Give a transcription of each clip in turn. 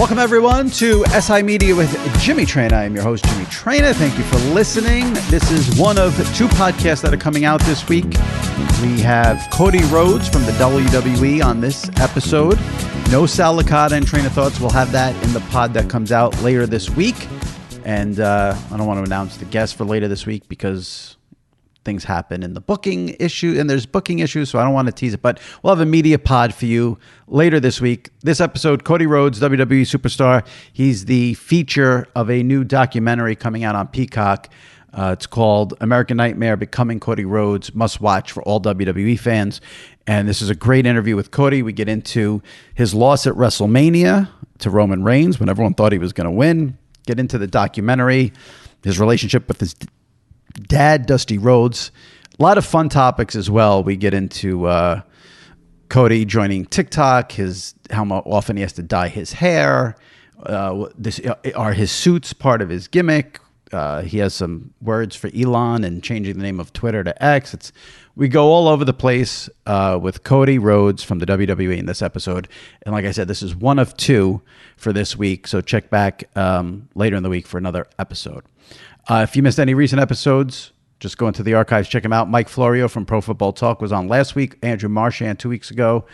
Welcome, everyone, to SI Media with Jimmy Traina. I'm your host, Jimmy Traina. Thank you for listening. This is one of two podcasts that are coming out this week. We have Cody Rhodes from the WWE on this episode. No Sal Licata and Train of Thoughts. We'll have that in the pod that comes out later this week. And I don't want to announce the guest for later this week because things happen in the booking issue, and there's booking issues, so I don't want to tease it, but we'll have a media pod for you later this week. This episode, Cody Rhodes, WWE Superstar. He's the feature of a new documentary coming out on Peacock. It's called American Nightmare, Becoming Cody Rhodes, must watch for all WWE fans. And this is a great interview with Cody. We get into his loss at WrestleMania to Roman Reigns when everyone thought he was going to win. Get into the documentary, his relationship with his dad, Dusty Rhodes. A lot of fun topics as well. We get into Cody joining TikTok, how often he has to dye his hair. Are his suits part of his gimmick? He has some words for Elon and changing the name of Twitter to X. We go all over the place with Cody Rhodes from the WWE in this episode. And like I said, this is one of two for this week. So check back later in the week for another episode. If you missed any recent episodes, just go into the archives, check them out. Mike Florio from Pro Football Talk was on last week. Andrew Marchand 2 weeks ago.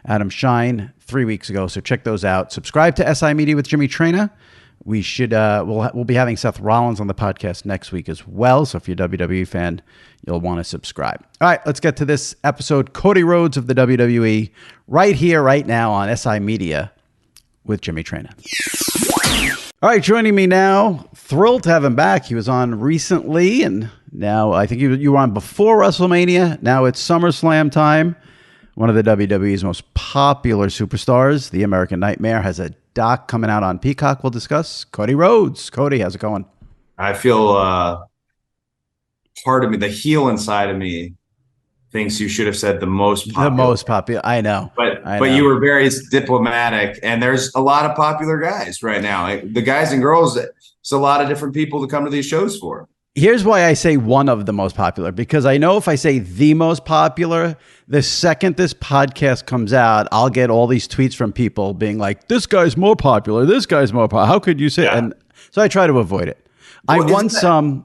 Adam Shine 3 weeks ago. So check those out. Subscribe to SI Media with Jimmy Traina. We should we'll be having Seth Rollins on the podcast next week as well. So if you're a WWE fan, you'll want to subscribe. All right, let's get to this episode. Cody Rhodes of the WWE right here, right now on SI Media with Jimmy Traina. All right, joining me now, thrilled to have him back. He was on recently, and now I think you were on before WrestleMania. Now it's SummerSlam time. One of the WWE's most popular superstars, the American Nightmare, has a doc coming out on Peacock we'll discuss. Cody Rhodes. Cody, how's it going? I feel part of me, the heel inside of me, thinks you should have said the most popular. The most popular. I know. But you were very diplomatic, and there's a lot of popular guys right now. The guys and girls, it's a lot of different people to come to these shows for. Here's why I say one of the most popular, because I know if I say the most popular, the second this podcast comes out, I'll get all these tweets from people being like, this guy's more popular. This guy's more popular. How could you say? Yeah. And so I try to avoid it. Well, I won some.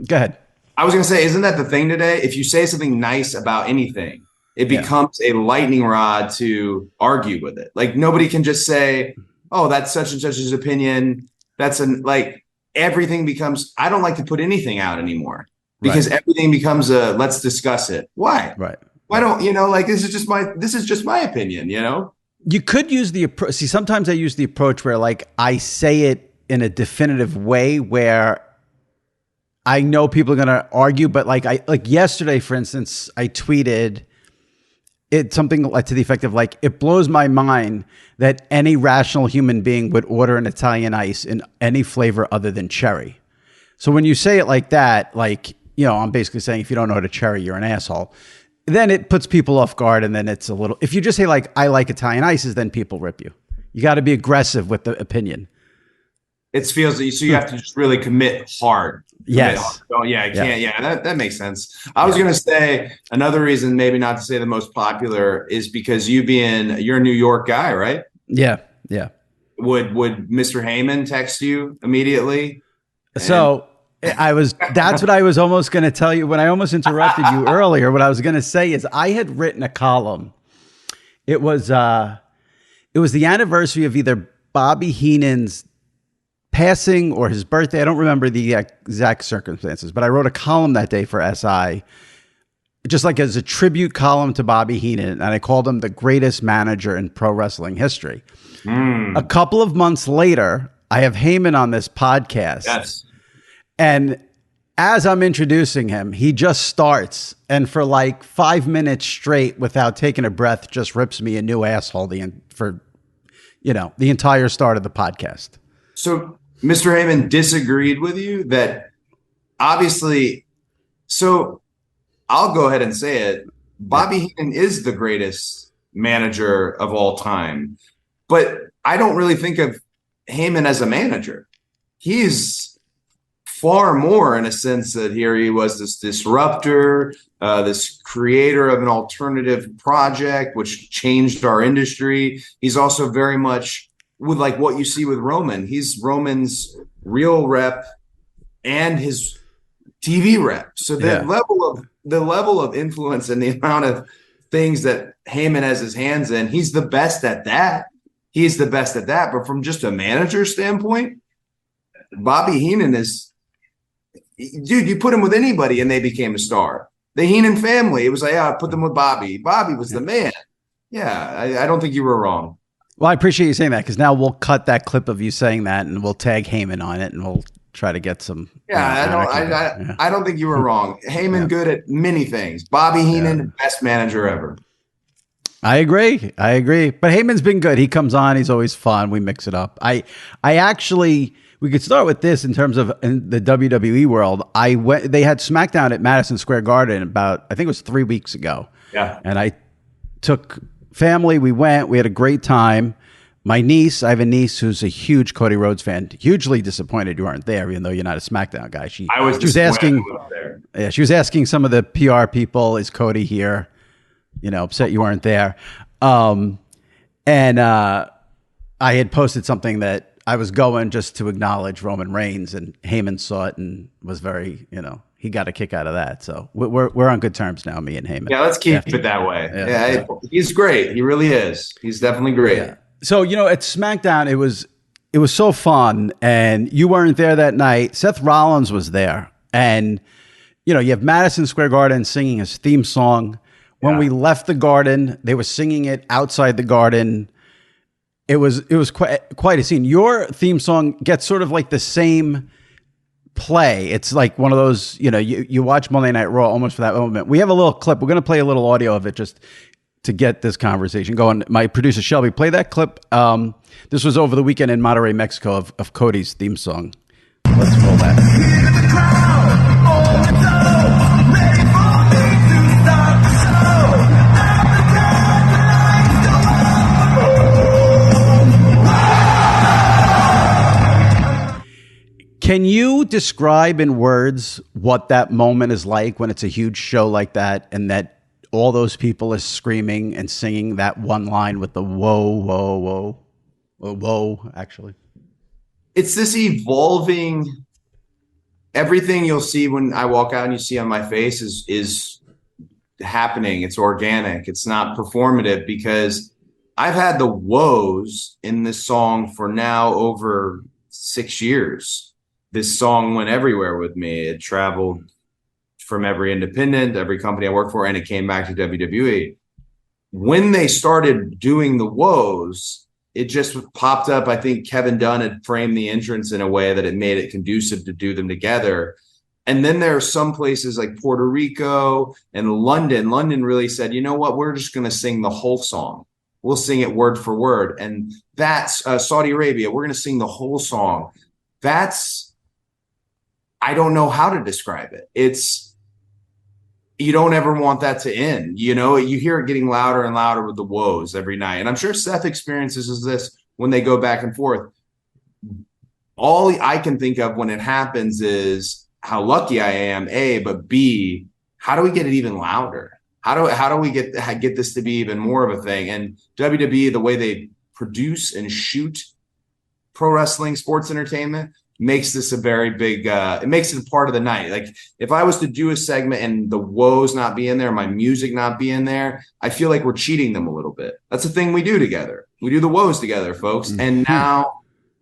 Go ahead. I was going to say, isn't that the thing today? If you say something nice about anything, it becomes a lightning rod to argue with it. Like nobody can just say, oh, that's such and such's opinion. Everything becomes, I don't like to put anything out anymore because everything becomes let's discuss it. Why? Right. Why don't, this is just my opinion, You could use the approach. See, sometimes I use the approach where I say it in a definitive way where I know people are going to argue, but like yesterday, for instance, I tweeted it something to the effect of it blows my mind that any rational human being would order an Italian ice in any flavor other than cherry. So when you say it like that, I'm basically saying if you don't know how to cherry, you're an asshole. Then it puts people off guard, and then it's a little. If you just say I like Italian ices, then people rip you. You got to be aggressive with the opinion. It feels so you have to just really commit hard. Yes. Oh yeah, I can't. Yeah, that makes sense. I was gonna say another reason, maybe not to say the most popular, is because you're a New York guy, right? Yeah. Would Mr. Heyman text you immediately? So that's what I was almost gonna tell you when I almost interrupted you earlier. What I was gonna say is I had written a column. It was the anniversary of either Bobby Heenan's passing or his birthday. I don't remember the exact circumstances, but I wrote a column that day for SI, just as a tribute column to Bobby Heenan, and I called him the greatest manager in pro wrestling history. A couple of months later, I have Heyman on this podcast. Yes. And as I'm introducing him, he just starts and for 5 minutes straight without taking a breath, just rips me a new asshole the entire start of the podcast. So Mr. Heyman disagreed with you that obviously, so I'll go ahead and say it. Bobby Heenan is the greatest manager of all time, but I don't really think of Heyman as a manager. He's far more in a sense that here he was this disruptor, this creator of an alternative project, which changed our industry. He's also very much with like what you see with Roman. He's Roman's real rep and his TV rep. So the level of influence and the amount of things that Heyman has his hands in, he's the best at that. He's the best at that. But from just a manager standpoint, Bobby Heenan is, dude, you put him with anybody and they became a star. The Heenan family, it was like, I put them with Bobby. Bobby was the man. Yeah, I don't think you were wrong. Well, I appreciate you saying that, because now we'll cut that clip of you saying that and we'll tag Heyman on it and we'll try to get some. I don't think you were wrong. Heyman good at many things. Bobby Heenan, best manager ever. I agree. But Heyman's been good. He comes on. He's always fun. We mix it up. I actually, we could start with this in terms of in the WWE world. They had SmackDown at Madison Square Garden about, I think it was 3 weeks ago. Yeah. And I took family. We went. We had a great time. My niece, I have a niece who's a huge Cody Rhodes fan. Hugely disappointed you weren't there, even though you're not a SmackDown guy. She was asking. Yeah, she was asking some of the PR people, "Is Cody here?" Upset you weren't there. And I had posted something that I was going just to acknowledge Roman Reigns, and Heyman saw it and was very, he got a kick out of that. So we're on good terms now, me and Heyman. Yeah, let's keep it that way. Yeah, he's great. He really is. He's definitely great. Yeah. So, at SmackDown, it was so fun, and you weren't there that night. Seth Rollins was there, and, you have Madison Square Garden singing his theme song. When we left the garden, they were singing it outside the garden. It was quite a scene. Your theme song gets sort of like the same play. It's like one of those, you watch Monday Night Raw almost for that moment. We have a little clip. We're going to play a little audio of it just to get this conversation going. My producer, Shelby, play that clip. This was over the weekend in Monterrey, Mexico, of Cody's theme song. Let's roll that. Can you describe in words what that moment is like when it's a huge show like that and that all those people are screaming and singing that one line with the whoa, whoa, whoa, whoa, actually? It's this evolving, everything you'll see when I walk out and you see on my face is happening. It's organic. It's not performative, because I've had the woes in this song for now over 6 years. This song went everywhere with me. It traveled from every independent, every company I worked for, and it came back to WWE. When they started doing the woes, it just popped up. I think Kevin Dunn had framed the entrance in a way that it made it conducive to do them together. And then there are some places like Puerto Rico and London. London really said, you know what, we're just going to sing the whole song. We'll sing it word for word. And that's Saudi Arabia. We're going to sing the whole song. I don't know how to describe it. You don't ever want that to end. You hear it getting louder and louder with the woes every night. And I'm sure Seth experiences this when they go back and forth. All I can think of when it happens is how lucky I am, A, but B, how do we get it even louder? How do we get this to be even more of a thing? And WWE, the way they produce and shoot pro wrestling, sports entertainment, makes this a very big, it makes it a part of the night. Like if I was to do a segment and the woes not be in there, my music not be in there, I feel like we're cheating them a little bit. That's the thing we do together. We do the woes together, folks. Mm-hmm. And now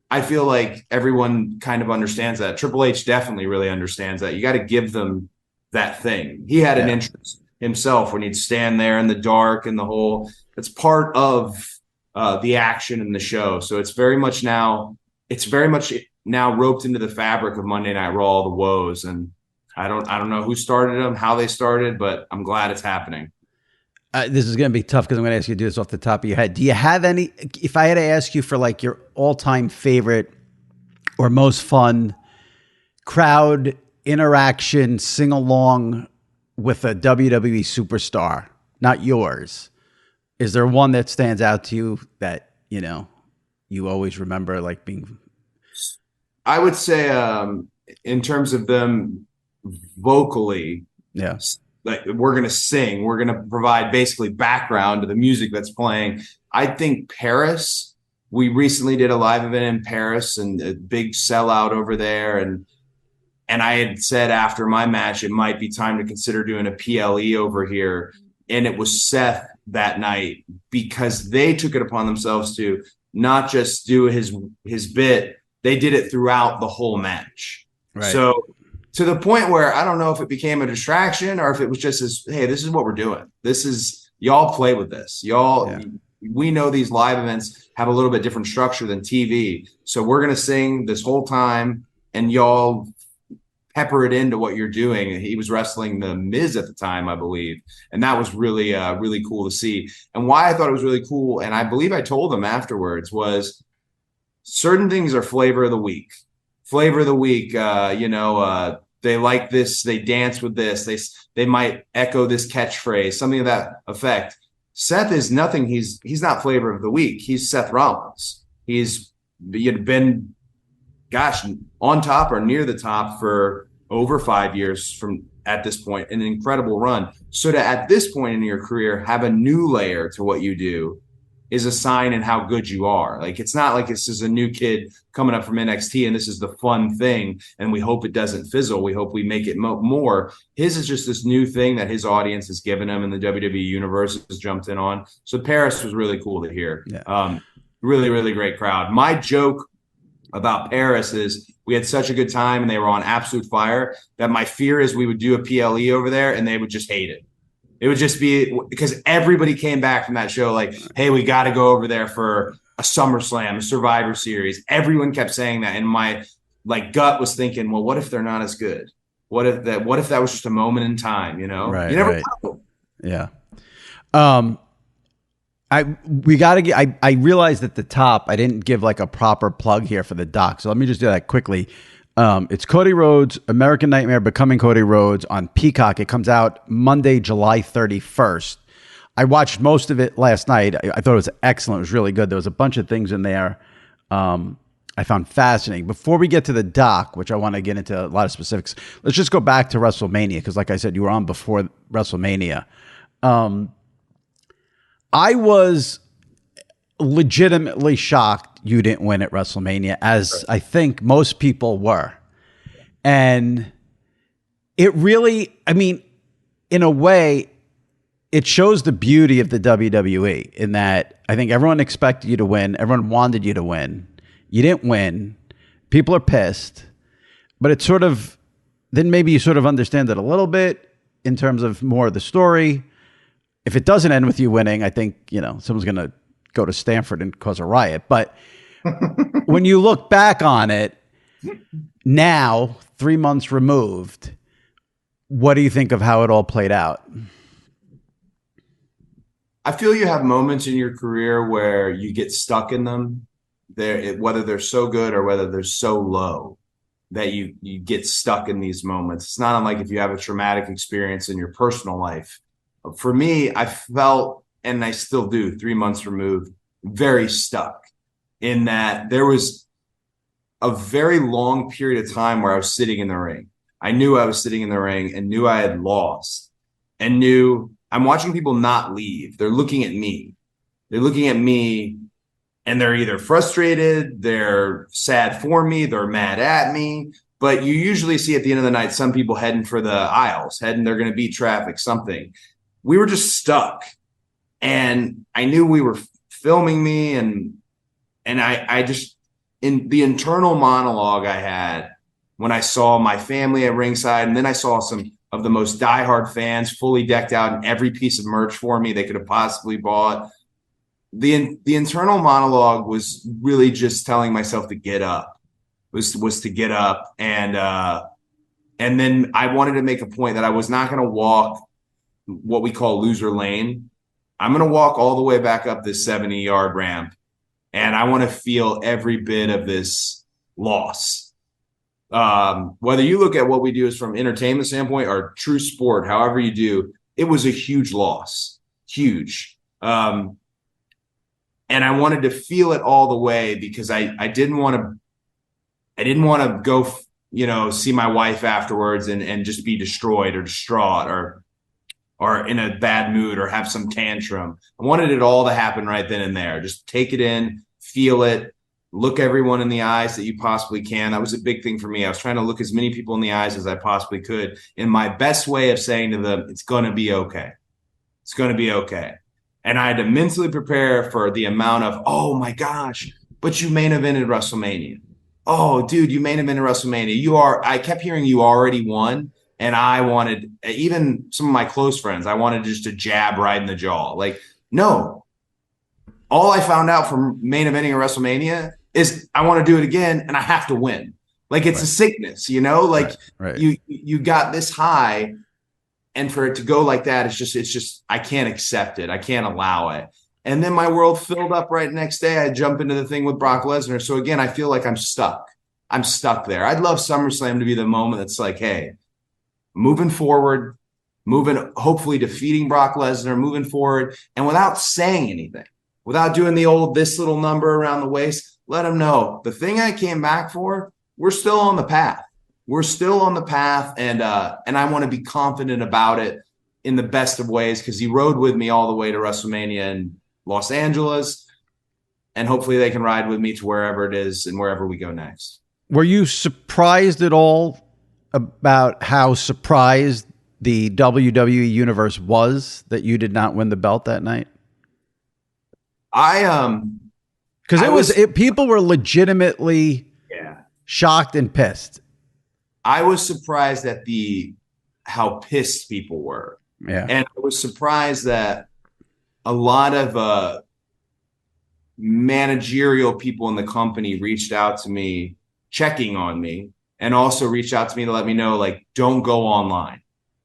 I feel like everyone kind of understands that. Triple H definitely really understands that. You got to give them that thing. He had an interest himself when he'd stand there in the dark and the whole, it's part of the action in the show. So it's very much now roped into the fabric of Monday Night Raw, the woes. And I don't know who started them, how they started, but I'm glad it's happening. This is going to be tough because I'm going to ask you to do this off the top of your head. Do you have any, if I had to ask you for like your all-time favorite or most fun crowd interaction, sing-along with a WWE superstar, not yours, is there one that stands out to you that, you always remember like being... I would say in terms of them vocally, like we're going to sing, we're going to provide basically background to the music that's playing. I think Paris we recently did a live event in Paris and a big sellout over there. And I had said after my match, it might be time to consider doing a PLE over here. And it was Seth that night, because they took it upon themselves to not just do his bit, they did it throughout the whole match. Right. So to the point where I don't know if it became a distraction or if it was just hey, this is what we're doing. This is, y'all play with this. We know these live events have a little bit different structure than TV. So we're going to sing this whole time and y'all pepper it into what you're doing. He was wrestling the Miz at the time, I believe. And that was really, really cool to see. And why I thought it was really cool, and I believe I told him afterwards, was certain things are flavor of the week. Flavor of the week, they like this, they dance with this, they might echo this catchphrase, something of that effect. Seth is nothing. He's not flavor of the week. He's Seth Rollins. He's been, on top or near the top for over 5 years from at this point, an incredible run. So to, at this point in your career, have a new layer to what you do is a sign in how good you are. Like, it's not like this is a new kid coming up from NXT and this is the fun thing and we hope it doesn't fizzle. We hope we make it more. His is just this new thing that his audience has given him and the WWE universe has jumped in on. So Paris was really cool to hear. Yeah. Really, really great crowd. My joke about Paris is we had such a good time and they were on absolute fire that my fear is we would do a PLE over there and they would just hate it. It would just be because everybody came back from that show like, hey, we got to go over there for a SummerSlam, a Survivor Series. Everyone kept saying that. And my gut was thinking, well, what if they're not as good? What if that was just a moment in time, Right, you never know. Yeah. I realized at the top, I didn't give a proper plug here for the doc. So let me just do that quickly. It's Cody Rhodes, American Nightmare, Becoming Cody Rhodes on Peacock. It comes out Monday, July 31st. I watched most of it last night. I thought it was excellent. It was really good. There was a bunch of things in there I found fascinating. Before we get to the doc, which I want to get into a lot of specifics, let's just go back to WrestleMania, because like I said, you were on before WrestleMania. I was legitimately shocked you didn't win at WrestleMania, as I think most people were. And it really, in a way, it shows the beauty of the WWE in that I think everyone expected you to win. Everyone wanted you to win. You didn't win. People are pissed. But it's sort of, then maybe you sort of understand it a little bit in terms of more of the story. If it doesn't end with you winning, I think, someone's going to go to Stanford and cause a riot. But when you look back on it now, 3 months removed, what do you think of how it all played out? I feel you have moments in your career where you get stuck in them, whether they're so good or whether they're so low, that you get stuck in these moments. It's not unlike if you have a traumatic experience in your personal life. For me, I felt, and I still do, 3 months removed, very stuck in that there was a very long period of time where I was sitting in the ring. I knew I was sitting in the ring and knew I had lost and knew I'm watching people not leave. They're looking at me. They're looking at me and they're either frustrated, they're sad for me, they're mad at me. But you usually see at the end of the night, some people heading for the aisles, they're going to beat traffic, something. We were just stuck. And I knew we were filming me. And I just, in the internal monologue I had when I saw my family at ringside, and then I saw some of the most diehard fans fully decked out in every piece of merch for me they could have possibly bought. The internal monologue was really just telling myself to get up, was to get up. And then I wanted to make a point that I was not going to walk what we call loser lane. I'm going to walk all the way back up this 70-yard ramp. And I want to feel every bit of this loss. Whether you look at what we do is from entertainment standpoint or true sport, however you do, it was a huge loss, huge. And I wanted to feel it all the way because I didn't want to go, see my wife afterwards and just be destroyed or distraught or in a bad mood or have some tantrum. I wanted it all to happen right then and there. Just take it in, feel it, look everyone in the eyes that you possibly can. That was a big thing for me. I was trying to look as many people in the eyes as I possibly could in my best way of saying to them, it's going to be okay. It's going to be okay. And I had to mentally prepare for the amount of, oh my gosh, but you main evented WrestleMania. Oh, dude, you main evented WrestleMania. I kept hearing you already won. And I wanted, even some of my close friends, I wanted just to jab right in the jaw. Like, no. All I found out from main eventing at WrestleMania is I want to do it again and I have to win. Like, it's a sickness, like you got this high, and for it to go like that, it's just, I can't accept it. I can't allow it. And then my world filled up right next day. I jump into the thing with Brock Lesnar. So again, I feel like I'm stuck. I'm stuck there. I'd love SummerSlam to be the moment that's like, hey, moving forward, hopefully defeating Brock Lesnar, moving forward, and without saying anything, without doing the old this little number around the waist, let them know the thing I came back for, we're still on the path. We're still on the path, and I want to be confident about it in the best of ways, because he rode with me all the way to WrestleMania in Los Angeles, and hopefully they can ride with me to wherever it is and wherever we go next. Were you surprised at all about how surprised the WWE universe was that you did not win the belt that night? Because people were legitimately shocked and pissed. I was surprised at how pissed people were. Yeah. And I was surprised that a lot of managerial people in the company reached out to me, checking on me, and also reached out to me to let me know, like, don't go online.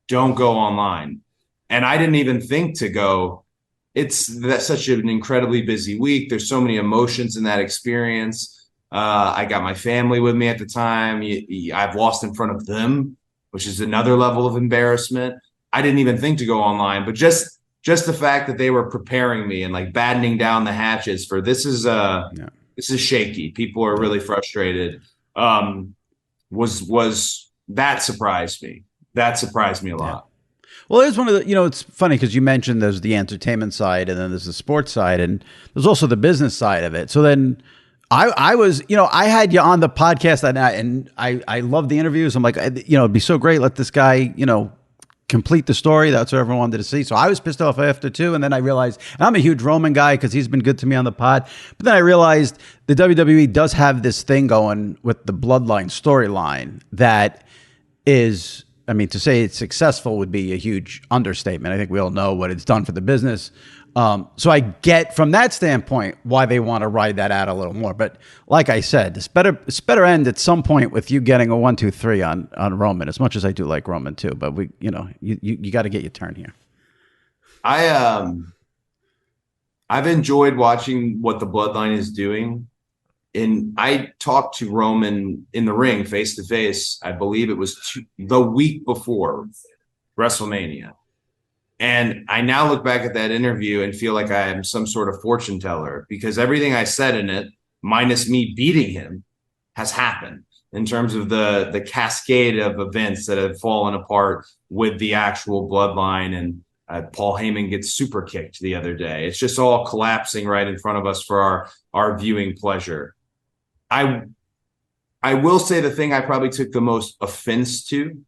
Don't go online. And I didn't even think to go. That's such an incredibly busy week. There's so many emotions in that experience. I got my family with me at the time. I've lost in front of them, which is another level of embarrassment. I didn't even think to go online, but just the fact that they were preparing me and like battening down the hatches for this is shaky. People are really frustrated. Was that surprised me? That surprised me a lot. Well, there's one of the, it's funny because you mentioned there's the entertainment side and then there's the sports side and there's also the business side of it. So then I was, I had you on the podcast that night and I love the interviews. I'm like, it'd be so great. Let this guy, complete the story. That's what everyone wanted to see. So I was pissed off after too. And then I realized I'm a huge Roman guy because he's been good to me on the pod. But then I realized the WWE does have this thing going with the bloodline storyline that is, to say it's successful would be a huge understatement. I think we all know what it's done for the business. So I get from that standpoint why they want to ride that out a little more. But like I said, it's better end at some point with you getting a 1, 2, 3 on Roman, as much as I do like Roman too. But you got to get your turn here. I've enjoyed watching what the bloodline is doing. And I talked to Roman in the ring face to face. I believe it was the week before WrestleMania. And I now look back at that interview and feel like I am some sort of fortune teller because everything I said in it, minus me beating him, has happened in terms of the cascade of events that have fallen apart with the actual bloodline. And Paul Heyman gets super kicked the other day. It's just all collapsing right in front of us for our viewing pleasure. I will say the thing I probably took the most offense to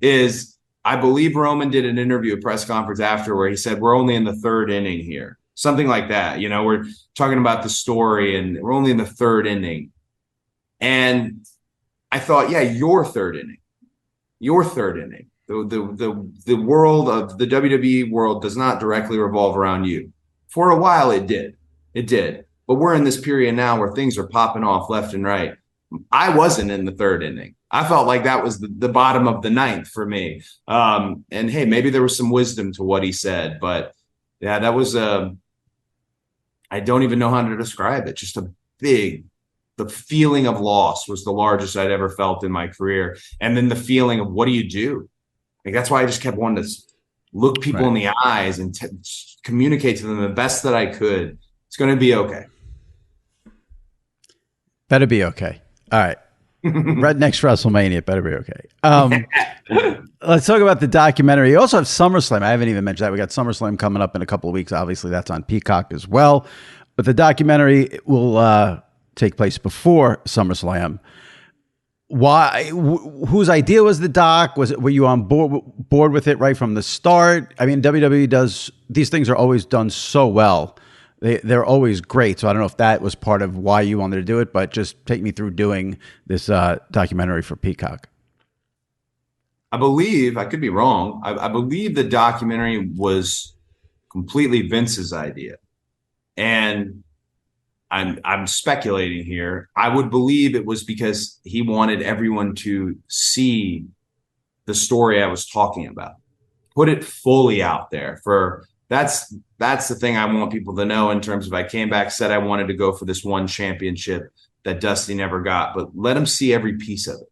is I believe Roman did an interview, a press conference after where he said, we're only in the third inning here. Something like that. We're talking about the story and we're only in the third inning. And I thought, your third inning. Your third inning. The world of the WWE world does not directly revolve around you. For a while it did. It did. But we're in this period now where things are popping off left and right. I wasn't in the third inning. I felt like that was the bottom of the ninth for me. And hey, maybe there was some wisdom to what he said, but yeah, that was I don't even know how to describe it. Just the feeling of loss was the largest I'd ever felt in my career. And then the feeling of what do you do? Like, that's why I just kept wanting to look people in the eyes and communicate to them the best that I could. It's going to be okay. Better be okay. All right. Right next WrestleMania, it better be okay. Let's talk about the documentary. You also have SummerSlam. I haven't even mentioned that. We got SummerSlam coming up in a couple of weeks. Obviously, that's on Peacock as well. But the documentary will take place before SummerSlam. Why? Whose idea was the doc? Were you on board with it right from the start? I mean, WWE does these things are always done so well. They're always great. So I don't know if that was part of why you wanted to do it, but just take me through doing this documentary for Peacock. I believe, I could be wrong. I believe the documentary was completely Vince's idea. And I'm speculating here. I would believe it was because he wanted everyone to see the story I was talking about, put it fully out there. That's the thing I want people to know in terms of I came back, said I wanted to go for this one championship that Dusty never got, but let him see every piece of it.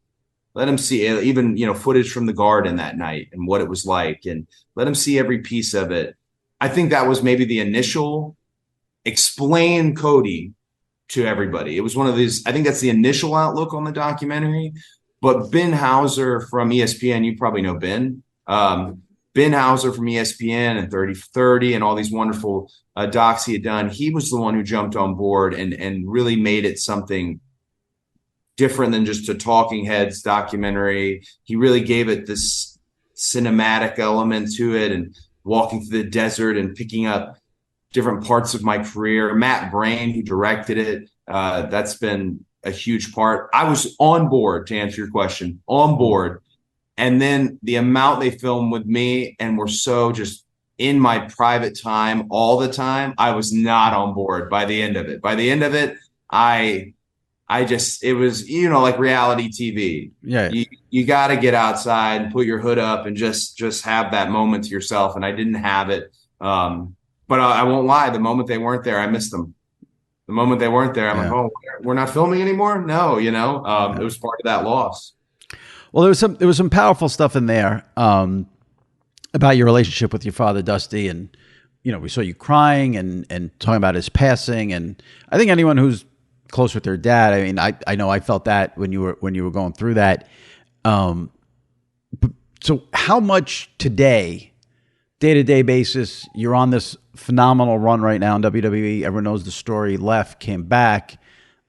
Let him see even, footage from the Garden that night and what it was like, and let him see every piece of it. I think that was maybe the initial explain Cody to everybody. It was one of these, I think that's the initial outlook on the documentary. But Ben Hauser from ESPN, you probably know Ben. Ben Hauser from ESPN and 30/30 and all these wonderful docs he had done. He was the one who jumped on board and really made it something different than just a talking heads documentary. He really gave it this cinematic element to it, and walking through the desert and picking up different parts of my career. Matt Brain, who directed it, that's been a huge part. I was on board, to answer your question, on board. And then the amount they filmed with me and were so just in my private time all the time, I was not on board by the end of it. By the end of it, it was, like reality TV. Yeah. You got to get outside and put your hood up and just have that moment to yourself. And I didn't have it. But I won't lie. The moment they weren't there, I missed them. The moment they weren't there, I'm like, oh, we're not filming anymore? No, it was part of that loss. Well, there was some powerful stuff in there about your relationship with your father, Dusty. And, we saw you crying and talking about his passing. And I think anyone who's close with their dad, I mean, I know I felt that when you were going through that. So how much today, day-to-day basis, you're on this phenomenal run right now in WWE. Everyone knows the story. Left, came back.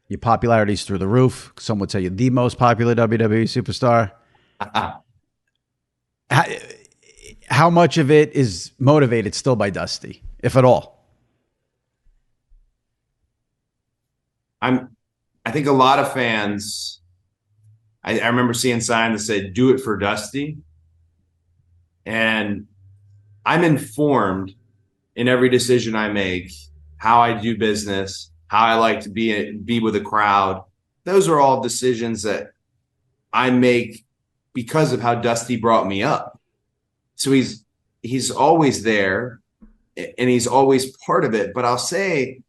Your popularity's through the roof. Some would say you're the most popular WWE superstar. How much of it is motivated still by Dusty, if at all? I think a lot of fans, I remember seeing signs that said, do it for Dusty. And I'm informed in every decision I make, how I do business, how I like to be with a crowd. Those are all decisions that I make because of how Dusty brought me up. So he's always there and he's always part of it. But I'll say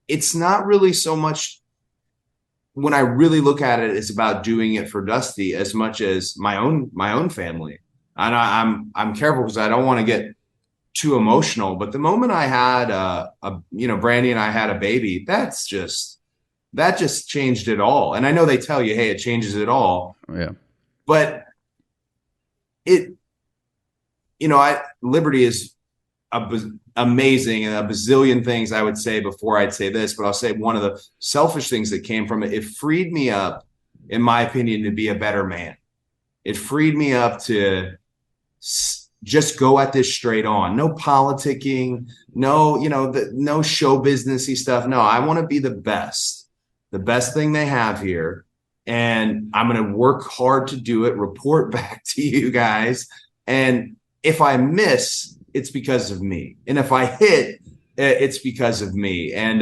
it's not really so much, when I really look at it, it's about doing it for Dusty as much as my own family. And I'm careful because I don't want to get too emotional. But the moment I had Brandy and I had a baby, that just changed it all. And I know they tell you, hey, it changes it all. Yeah. But Liberty is amazing, and a bazillion things I would say before I'd say this, but I'll say one of the selfish things that came from it, it freed me up, in my opinion, to be a better man. It freed me up to just go at this straight on. No politicking, no show businessy stuff. No, I want to be the best thing they have here. And I'm going to work hard to do it, report back to you guys. And if I miss, it's because of me. And if I hit, it's because of me. And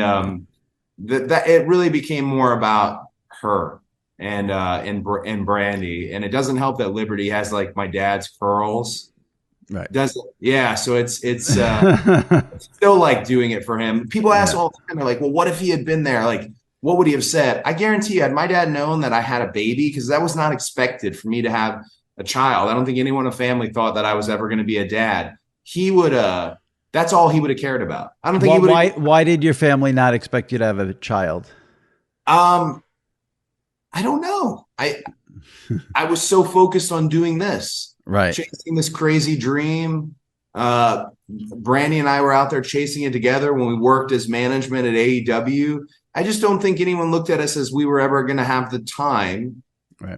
that it really became more about her and Brandy. And it doesn't help that Liberty has like my dad's curls. Right. Does it? Yeah. So it's still like doing it for him. People ask all the time, they're like, well, what if he had been there? Like, what would he have said? I guarantee you, had my dad known that I had a baby, because that was not expected for me to have a child. I don't think anyone in the family thought that I was ever going to be a dad. He would, that's all he would have cared about. I don't think he would. Why did your family not expect you to have a child? I don't know. I was so focused on doing this, right? Chasing this crazy dream. Brandy and I were out there chasing it together when we worked as management at AEW. I just don't think anyone looked at us as we were ever going to have the time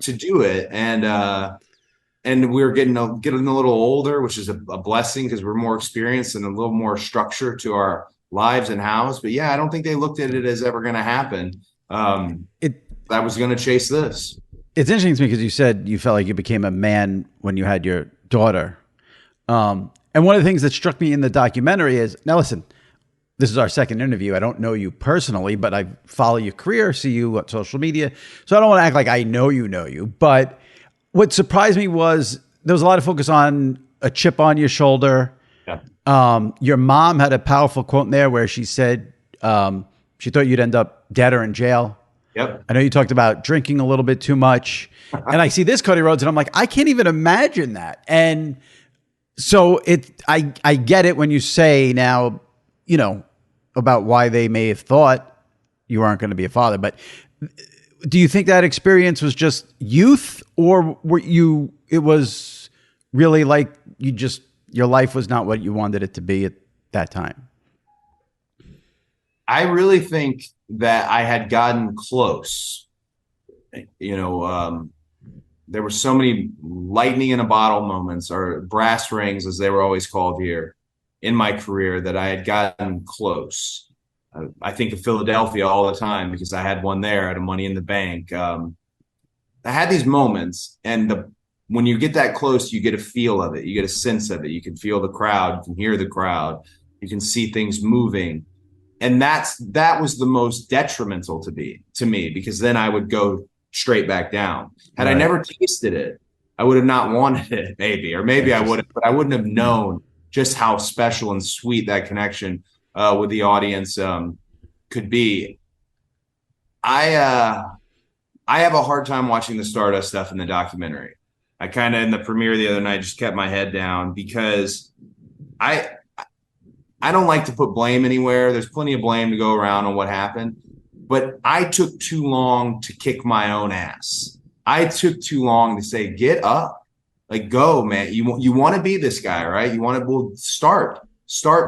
to do it. And we were getting a little older, which is a blessing because we're more experienced and a little more structure to our lives and house. But yeah, I don't think they looked at it as ever going to happen. That was going to chase this. It's interesting to me because you said you felt like you became a man when you had your daughter. And one of the things that struck me in the documentary is, now listen, this is our second interview. I don't know you personally, but I follow your career, see you on social media. So I don't want to act like I know you. But what surprised me was there was a lot of focus on a chip on your shoulder. Yeah. Your mom had a powerful quote in there where she said she thought you'd end up dead or in jail. Yep. I know you talked about drinking a little bit too much. And I see this Cody Rhodes and I'm like, I can't even imagine that. And so I get it when you say now, about why they may have thought you aren't going to be a father. But do you think that experience was just youth, or it was really like your life was not what you wanted it to be at that time? I really think that I had gotten close. There were so many lightning in a bottle moments, or brass rings as they were always called here, in my career, that I had gotten close. I think of Philadelphia all the time because I had one there at a Money in the Bank. I had these moments, and when you get that close, you get a feel of it. You get a sense of it. You can feel the crowd. You can hear the crowd. You can see things moving. And that was the most detrimental to me, because then I would go straight back down. Had I never tasted it, I would have not wanted it, maybe I would have, but I wouldn't have known just how special and sweet that connection with the audience could be. I have a hard time watching the Stardust stuff in the documentary. I kind of, in the premiere the other night, just kept my head down because I don't like to put blame anywhere. There's plenty of blame to go around on what happened. But I took too long to kick my own ass. I took too long to say, get up. Like, go, man. You want to be this guy, right? You want to start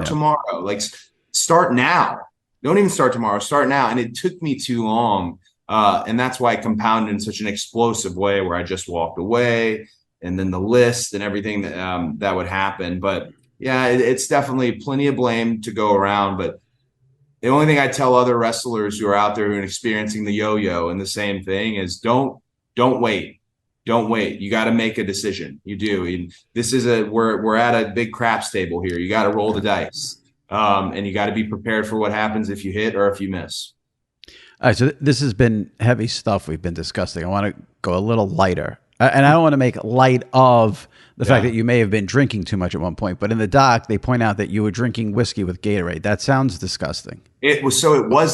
tomorrow. Like, start now. Don't even start tomorrow. Start now. And it took me too long. And that's why I compounded in such an explosive way, where I just walked away, and then the list and everything that would happen. But yeah, it's definitely plenty of blame to go around. But the only thing I tell other wrestlers who are out there who are experiencing the yo-yo and the same thing is don't wait. Don't wait. You got to make a decision. You do. And this is we're at a big craps table here. You got to roll the dice. And you got to be prepared for what happens if you hit or if you miss. All right. So this has been heavy stuff we've been discussing. I want to go a little lighter. And I don't want to make light of the fact that you may have been drinking too much at one point. But in the doc, they point out that you were drinking whiskey with Gatorade. That sounds disgusting. It was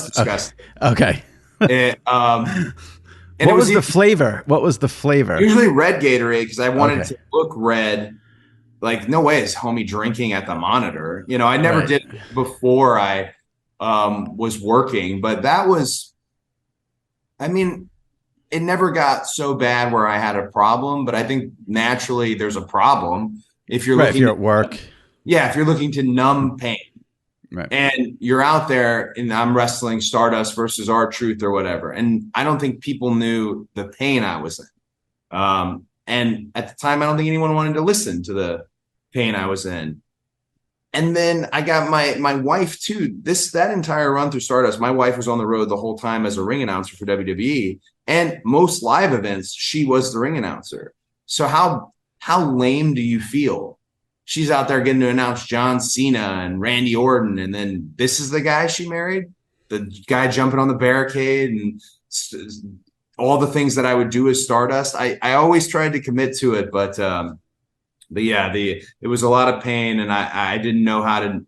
disgusting. Okay. And what was the flavor? What was the flavor? Usually red Gatorade, because I wanted to look red. Like, no way is homie drinking at the monitor. I never did it before I was working. But that was, it never got so bad where I had a problem. But I think naturally there's a problem if you're looking if you're at work. If you're looking to numb pain. Right. And you're out there and I'm wrestling Stardust versus R-Truth or whatever. And I don't think people knew the pain I was in. And at the time, I don't think anyone wanted to listen to the pain I was in. And then I got my wife too. That entire run through Stardust, my wife was on the road the whole time as a ring announcer for WWE. And most live events, she was the ring announcer. So how lame do you feel? She's out there getting to announce John Cena and Randy Orton. And then this is the guy she married, the guy jumping on the barricade and all the things that I would do as Stardust. I always tried to commit to it, but yeah, it was a lot of pain, and I didn't know how to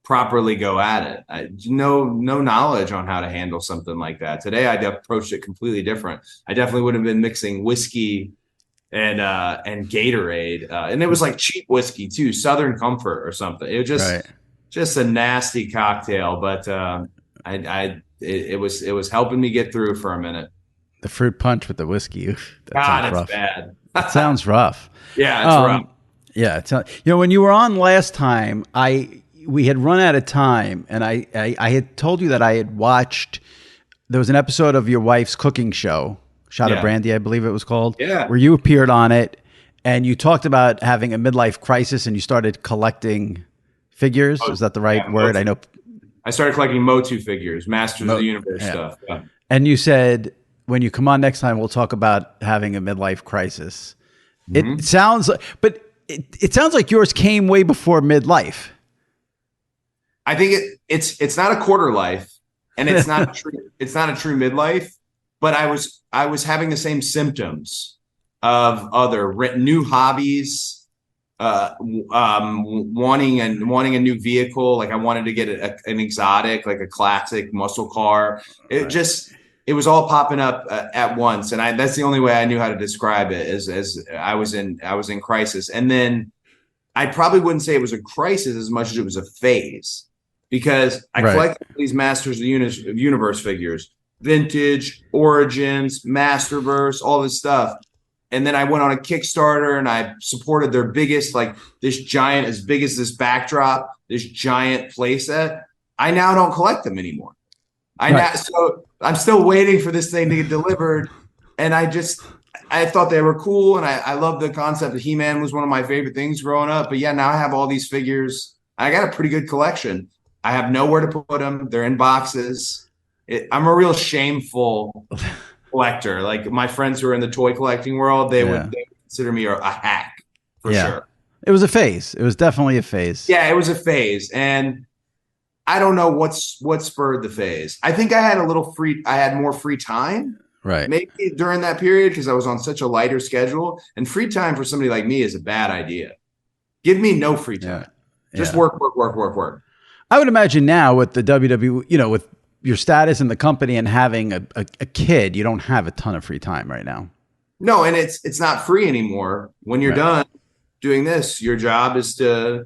properly go at it. No knowledge on how to handle something like that. Today, I'd approached it completely different. I definitely would have been mixing whiskey and Gatorade, and it was like cheap whiskey too, Southern Comfort or something. It was just a nasty cocktail, but it was helping me get through for a minute. The fruit punch with the whiskey. That God, sounds rough. Bad. That sounds rough. Yeah, it's rough. Yeah. When you were on last time, we had run out of time, and I had told you that I had watched, there was an episode of your wife's cooking show, Shot of Brandy, I believe it was called, where you appeared on it, and you talked about having a midlife crisis, and you started collecting figures. Is that the right word? Motu. I know. I started collecting Motu figures, Masters of the Universe stuff. Yeah. And you said, when you come on next time, we'll talk about having a midlife crisis. It sounds like, but it sounds like yours came way before midlife. I think it's not a quarter life, and it's not a true midlife. But I was having the same symptoms of other new hobbies, wanting a new vehicle. Like I wanted to get an exotic, like a classic muscle car. It was all popping up at once, and that's the only way I knew how to describe it. As I was in crisis, and then I probably wouldn't say it was a crisis as much as it was a phase, because I collected these Masters of the Universe figures, vintage, Origins, Masterverse, all this stuff. And then I went on a Kickstarter and I supported their biggest, like this giant, as big as this backdrop, this giant playset. I now don't collect them anymore. So I'm still waiting for this thing to get delivered. And I thought they were cool. And I love the concept of He-Man was one of my favorite things growing up. But yeah, now I have all these figures. I got a pretty good collection. I have nowhere to put them. They're in boxes. I'm a real shameful collector. Like my friends who are in the toy collecting world, they would consider me a hack for sure. It was a phase. It was definitely a phase. Yeah, it was a phase. And I don't know what spurred the phase. I think I had more free time. Right. Maybe during that period, because I was on such a lighter schedule, and free time for somebody like me is a bad idea. Give me no free time. Just work. I would imagine now with the WWE, with your status in the company and having a kid, you don't have a ton of free time right now. No, and it's not free anymore. When you're done doing this, your job is to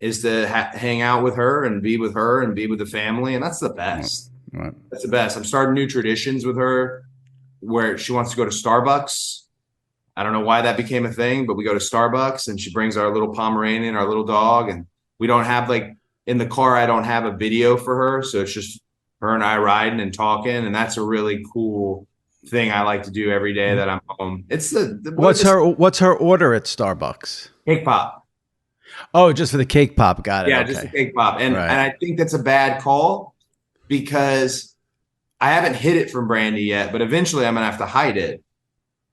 hang out with her and be with the family, and that's the best. Right. That's the best. I'm starting new traditions with her where she wants to go to Starbucks. I don't know why that became a thing, but we go to Starbucks and she brings our little Pomeranian, our little dog, and we don't have in the car, I don't have a video for her. So it's just her and I riding and talking. And that's a really cool thing I like to do every day that I'm home. It's what's her order at Starbucks? Cake pop. Oh, just for the cake pop. Got it. Yeah, just the cake pop. And I think that's a bad call because I haven't hid it from Brandy yet, but eventually I'm going to have to hide it.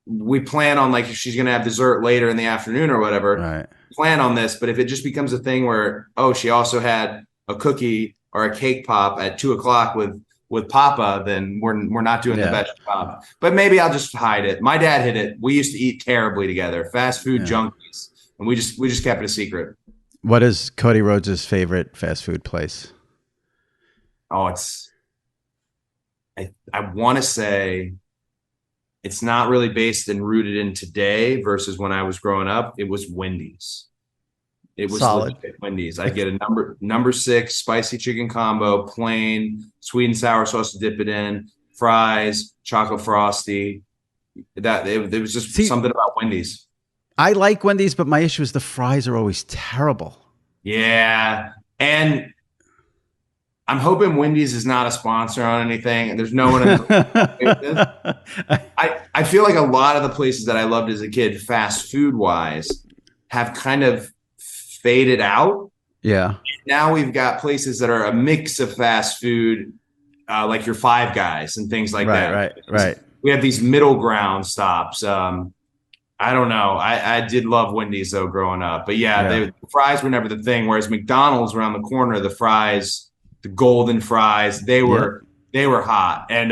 We plan on if she's going to have dessert later in the afternoon or whatever, plan on this. But if it just becomes a thing where, she also had a cookie or a cake pop at 2:00 with Papa, then we're not doing the best job. But maybe I'll just hide it. My dad hid it. We used to eat terribly together, fast food junkies, and we just kept it a secret. What is Cody Rhodes' favorite fast food place? Oh, I want to say it's not really based and rooted in today versus when I was growing up. It was Wendy's. It was solid. Wendy's. I get a number 6 spicy chicken combo, plain, sweet and sour sauce to dip it in, fries, chocolate frosty. It was just something about Wendy's. I like Wendy's, but my issue is the fries are always terrible. Yeah. And I'm hoping Wendy's is not a sponsor on anything. And there's no one. I feel like a lot of the places that I loved as a kid, fast food wise, have kind of faded out. Yeah. Now we've got places that are a mix of fast food, like your Five Guys and things like that. Right. We have these middle ground stops. I don't know. I did love Wendy's though growing up, but the fries were never the thing. Whereas McDonald's around the corner, the fries, the golden fries, they were hot. And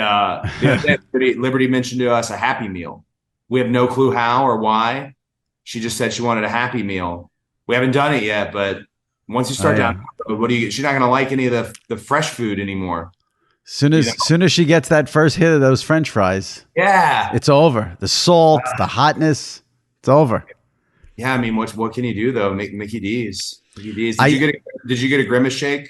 Liberty mentioned to us a Happy Meal. We have no clue how or why. She just said she wanted a Happy Meal. We haven't done it yet, but once you start down, what do you get? She's not going to like any of the fresh food anymore. Soon as she gets that first hit of those French fries, it's over. The salt, the hotness, it's over. Yeah, I mean, what can you do though? Mickey D's. Did you get a Grimace shake?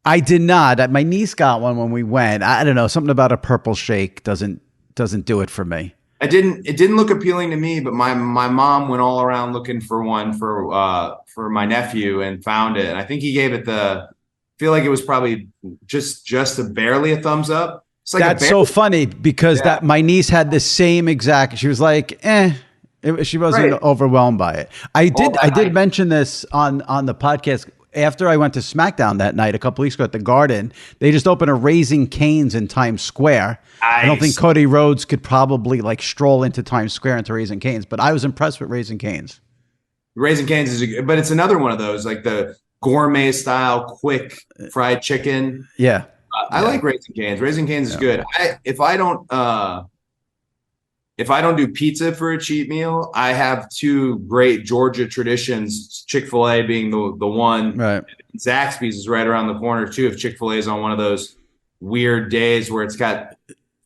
I did not. My niece got one when we went. I don't know, something about a purple shake doesn't do it for me. It didn't look appealing to me, but my mom went all around looking for one for my nephew and found it. And I think he gave it feel like it was probably just barely a thumbs up. It's like That's so funny because that my niece had the same exact. She was like, she wasn't overwhelmed by it. I did mention this on the podcast. After I went to SmackDown that night a couple weeks ago at the Garden, they just opened a Raising Cane's in Times Square. Nice. I don't think Cody Rhodes could probably like stroll into Times Square into Raising Cane's, but I was impressed with Raising Cane's. Raising Cane's but it's another one of those, like the gourmet style, quick fried chicken. Yeah. I like Raising Cane's. Raising Cane's is good. If I don't do pizza for a cheat meal, I have two great Georgia traditions, Chick-fil-A being the one. Right. Zaxby's is right around the corner too. If Chick-fil-A is on one of those weird days where it's got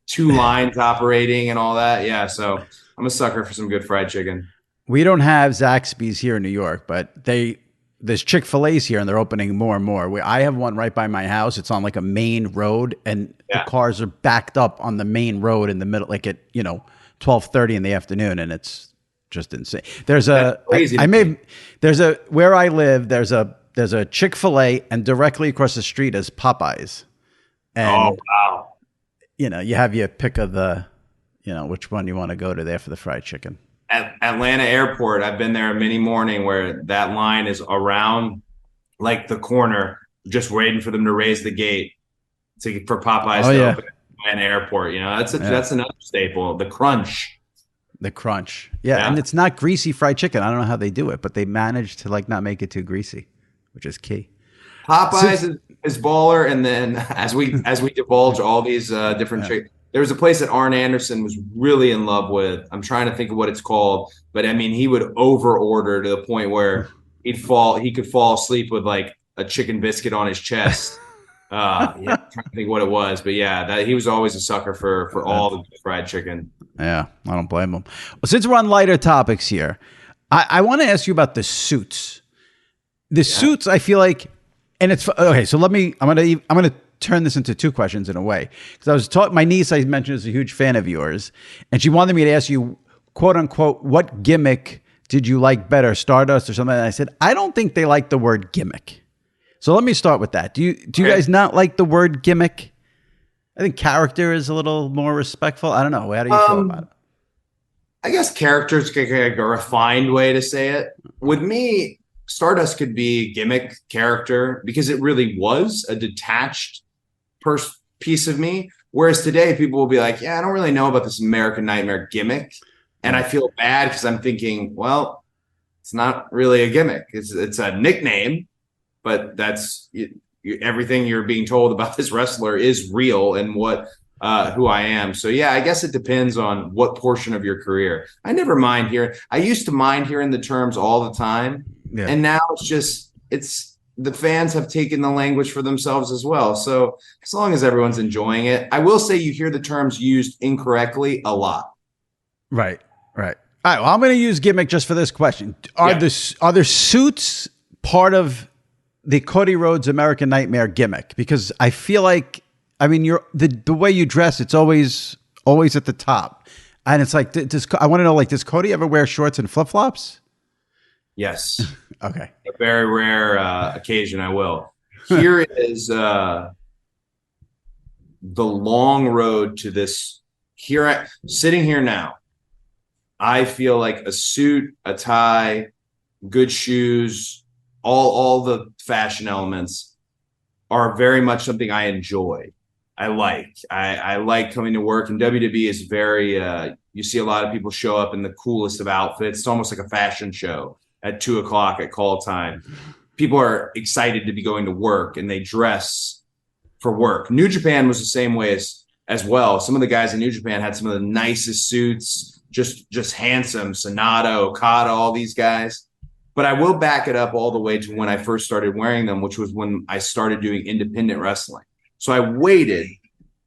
two lines operating and all that. Yeah. So I'm a sucker for some good fried chicken. We don't have Zaxby's here in New York, but there's Chick-fil-A's here and they're opening more and more. I have one right by my house. It's on like a main road and the cars are backed up on the main road in the middle, like at, 12:30 in the afternoon, and it's just insane. Where I live, there's a Chick-fil-A, and directly across the street is Popeyes. And, wow. You have your pick of the, which one you want to go to there for the fried chicken. At Atlanta Airport, I've been there many morning where that line is around like the corner, just waiting for them to raise the gate for Popeyes to open at Atlanta Airport. That's another staple. The crunch. Yeah. And it's not greasy fried chicken. I don't know how they do it, but they manage to like not make it too greasy, which is key. Popeyes is baller. And then as we divulge all these different chicken. There was a place that Arn Anderson was really in love with. I'm trying to think of what it's called, but I mean, he would over order to the point where he could fall asleep with like a chicken biscuit on his chest. I'm trying to think what it was, but he was always a sucker for all the fried chicken. Yeah, I don't blame him. Well, since we're on lighter topics here, I want to ask you about the suits. The suits, I feel like, and it's okay. So I'm gonna turn this into two questions in a way, because I was taught, my niece I mentioned is a huge fan of yours, and she wanted me to ask you, quote unquote, what gimmick did you like better, Stardust or something? And I said, I don't think they like the word gimmick. So let me start with that. Do you guys not like the word gimmick? I think character is a little more respectful. I don't know. How do you feel about it? I guess character is like a refined way to say it. With me, Stardust could be gimmick character because it really was a detached piece of me. Whereas today people will be like, I don't really know about this American Nightmare gimmick. And I feel bad because I'm thinking, well, it's not really a gimmick. It's a nickname, but that's everything you're being told about this wrestler is real and who I am. So I guess it depends on what portion of your career. I never mind hearing. I used to mind hearing the terms all the time. Yeah. And now it's the fans have taken the language for themselves as well. So as long as everyone's enjoying it, I will say you hear the terms used incorrectly a lot. Right. All right. Well, I'm going to use gimmick just for this question. Are there suits part of the Cody Rhodes American Nightmare gimmick? Because I feel like, I mean, the way you dress, it's always at the top. And it's like, I want to know, like, does Cody ever wear shorts and flip-flops? Yes. Okay. A very rare occasion, I will. Here is the long road to this. Sitting here now, I feel like a suit, a tie, good shoes, all the fashion elements are very much something I enjoy. I like. I like coming to work, and WWE is very. You see a lot of people show up in the coolest of outfits. It's almost like a fashion show at 2:00 at call time. People are excited to be going to work and they dress for work. New Japan was the same way as well. Some of the guys in New Japan had some of the nicest suits, just handsome. Sonata, Okada, all these guys. But I will back it up all the way to when I first started wearing them, which was when I started doing independent wrestling. So I waited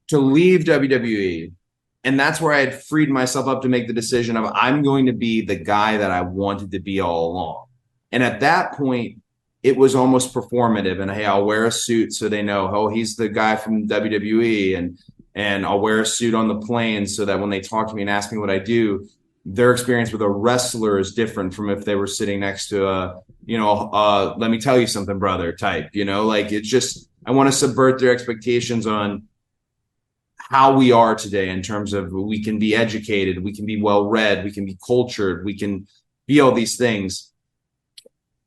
to leave WWE. And that's where I had freed myself up to make the decision of I'm going to be the guy that I wanted to be all along. And at that point, it was almost performative. And hey, I'll wear a suit so they know, oh, he's the guy from WWE. And and I'll wear a suit on the plane so that when they talk to me and ask me what I do, their experience with a wrestler is different from if they were sitting next to let me tell you something, brother type, like it's just, I want to subvert their expectations on how we are today in terms of we can be educated, we can be well read, we can be cultured, we can be all these things.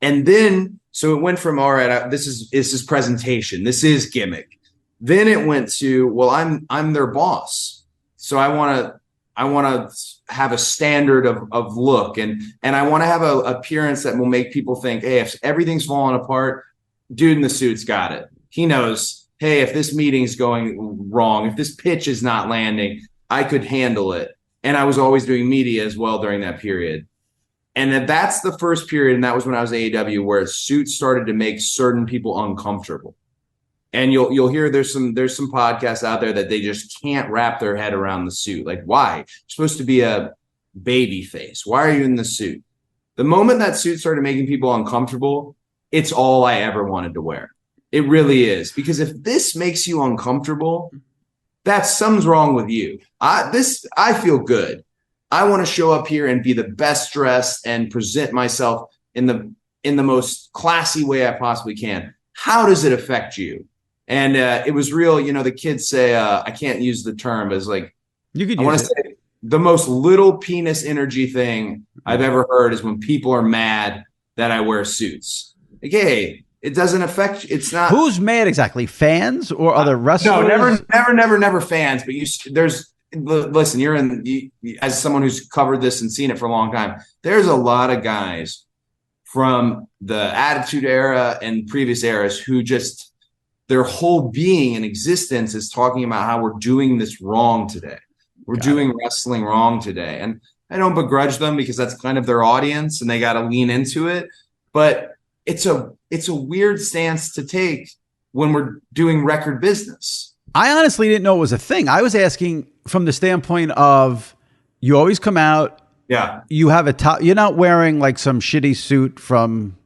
And then, so it went from, all right, this is presentation, this is gimmick. Then it went to, well, I'm their boss, so I want to have a standard of look, and I want to have a appearance that will make people think, hey, if everything's falling apart, dude in the suit's got it. He knows, hey, if this meeting's going wrong, if this pitch is not landing, I could handle it. And I was always doing media as well during that period. And that's the first period, and that was when I was AEW, where suits started to make certain people uncomfortable. And you'll hear there's some podcasts out there that they just can't wrap their head around the suit. Like, why? You're supposed to be a baby face. Why are you in the suit? The moment that suit started making people uncomfortable, it's all I ever wanted to wear. It really is. Because if this makes you uncomfortable, something's wrong with you. I feel good. I want to show up here and be the best dressed and present myself in the most classy way I possibly can. How does it affect you? And it was real, the kids say, I can't use the term, but it's like, I want to say the most little penis energy thing I've ever heard is when people are mad that I wear suits. Like, hey, it doesn't affect you. It's not. Who's mad exactly? Fans or other wrestlers? No, never fans. But listen, as someone who's covered this and seen it for a long time, there's a lot of guys from the Attitude Era and previous eras who just, their whole being and existence is talking about how we're doing this wrong today. We're doing wrestling wrong today. And I don't begrudge them because that's kind of their audience and they got to lean into it. But it's a weird stance to take when we're doing record business. I honestly didn't know it was a thing. I was asking from the standpoint of, you always come out. Yeah. You have a top, you're not wearing like some shitty suit from,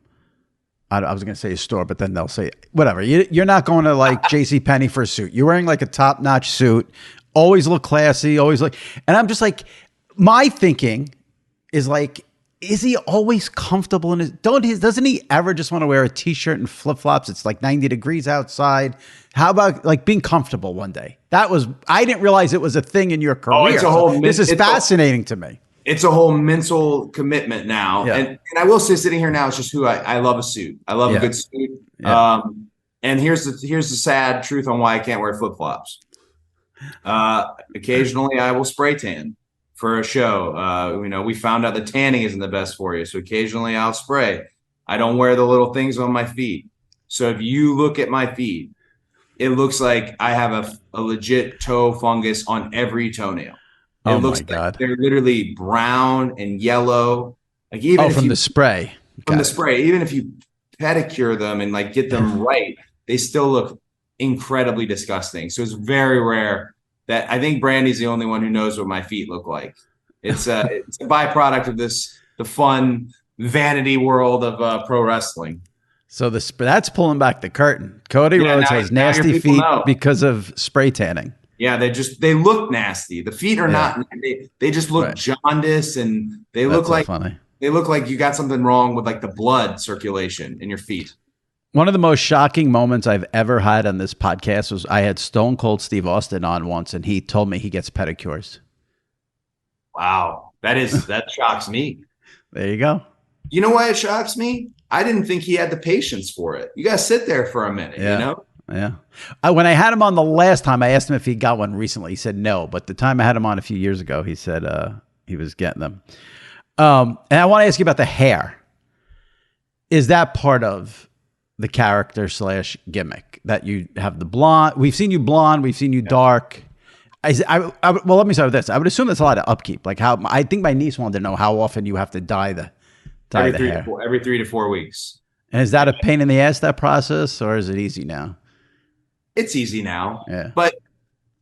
I was going to say a store, but then they'll say whatever. You're not going to like JCPenney for a suit. You're wearing like a top-notch suit, always look classy, always look. And I'm just like, my thinking is like, is he always comfortable in his, doesn't he ever just want to wear a t-shirt and flip-flops? It's like 90 degrees outside. How about like being comfortable one day? I didn't realize it was a thing in your career. Oh, it's a whole, this is fascinating to me. It's a whole mental commitment now. Yeah. And I will say, sitting here now, it's just who I love a suit. I love a good suit. Yeah. And here's the sad truth on why I can't wear flip-flops. Occasionally I will spray tan for a show. We found out the tanning isn't the best for you. So occasionally I'll spray. I don't wear the little things on my feet. So if you look at my feet, it looks like I have a legit toe fungus on every toenail. It looks like they're literally brown and yellow. Like even from the spray. Even if you pedicure them and like get them right, they still look incredibly disgusting. So it's very rare that I think Brandy's the only one who knows what my feet look like. It's a byproduct of the fun vanity world of pro wrestling. So that's pulling back the curtain. Cody Rhodes has nasty feet because of spray tanning. Yeah, they look nasty. The feet are not. They just look jaundiced, and they look like funny. They look like you got something wrong with like the blood circulation in your feet. One of the most shocking moments I've ever had on this podcast was I had Stone Cold Steve Austin on once, and he told me he gets pedicures. Wow, that shocks me. There you go. You know why it shocks me? I didn't think he had the patience for it. You got to sit there for a minute. Yeah. You know. Yeah. When I had him on the last time, I asked him if he got one recently. He said no. But the time I had him on a few years ago, he said he was getting them. And I want to ask you about the hair. Is that part of the character / gimmick that you have the blonde? We've seen you blonde. We've seen you dark. Well, let me start with this. I would assume that's a lot of upkeep. Like I think my niece wanted to know how often you have to dye the hair. Every 3 to 4 weeks. And is that a pain in the ass, that process, or is it easy now? It's easy now, but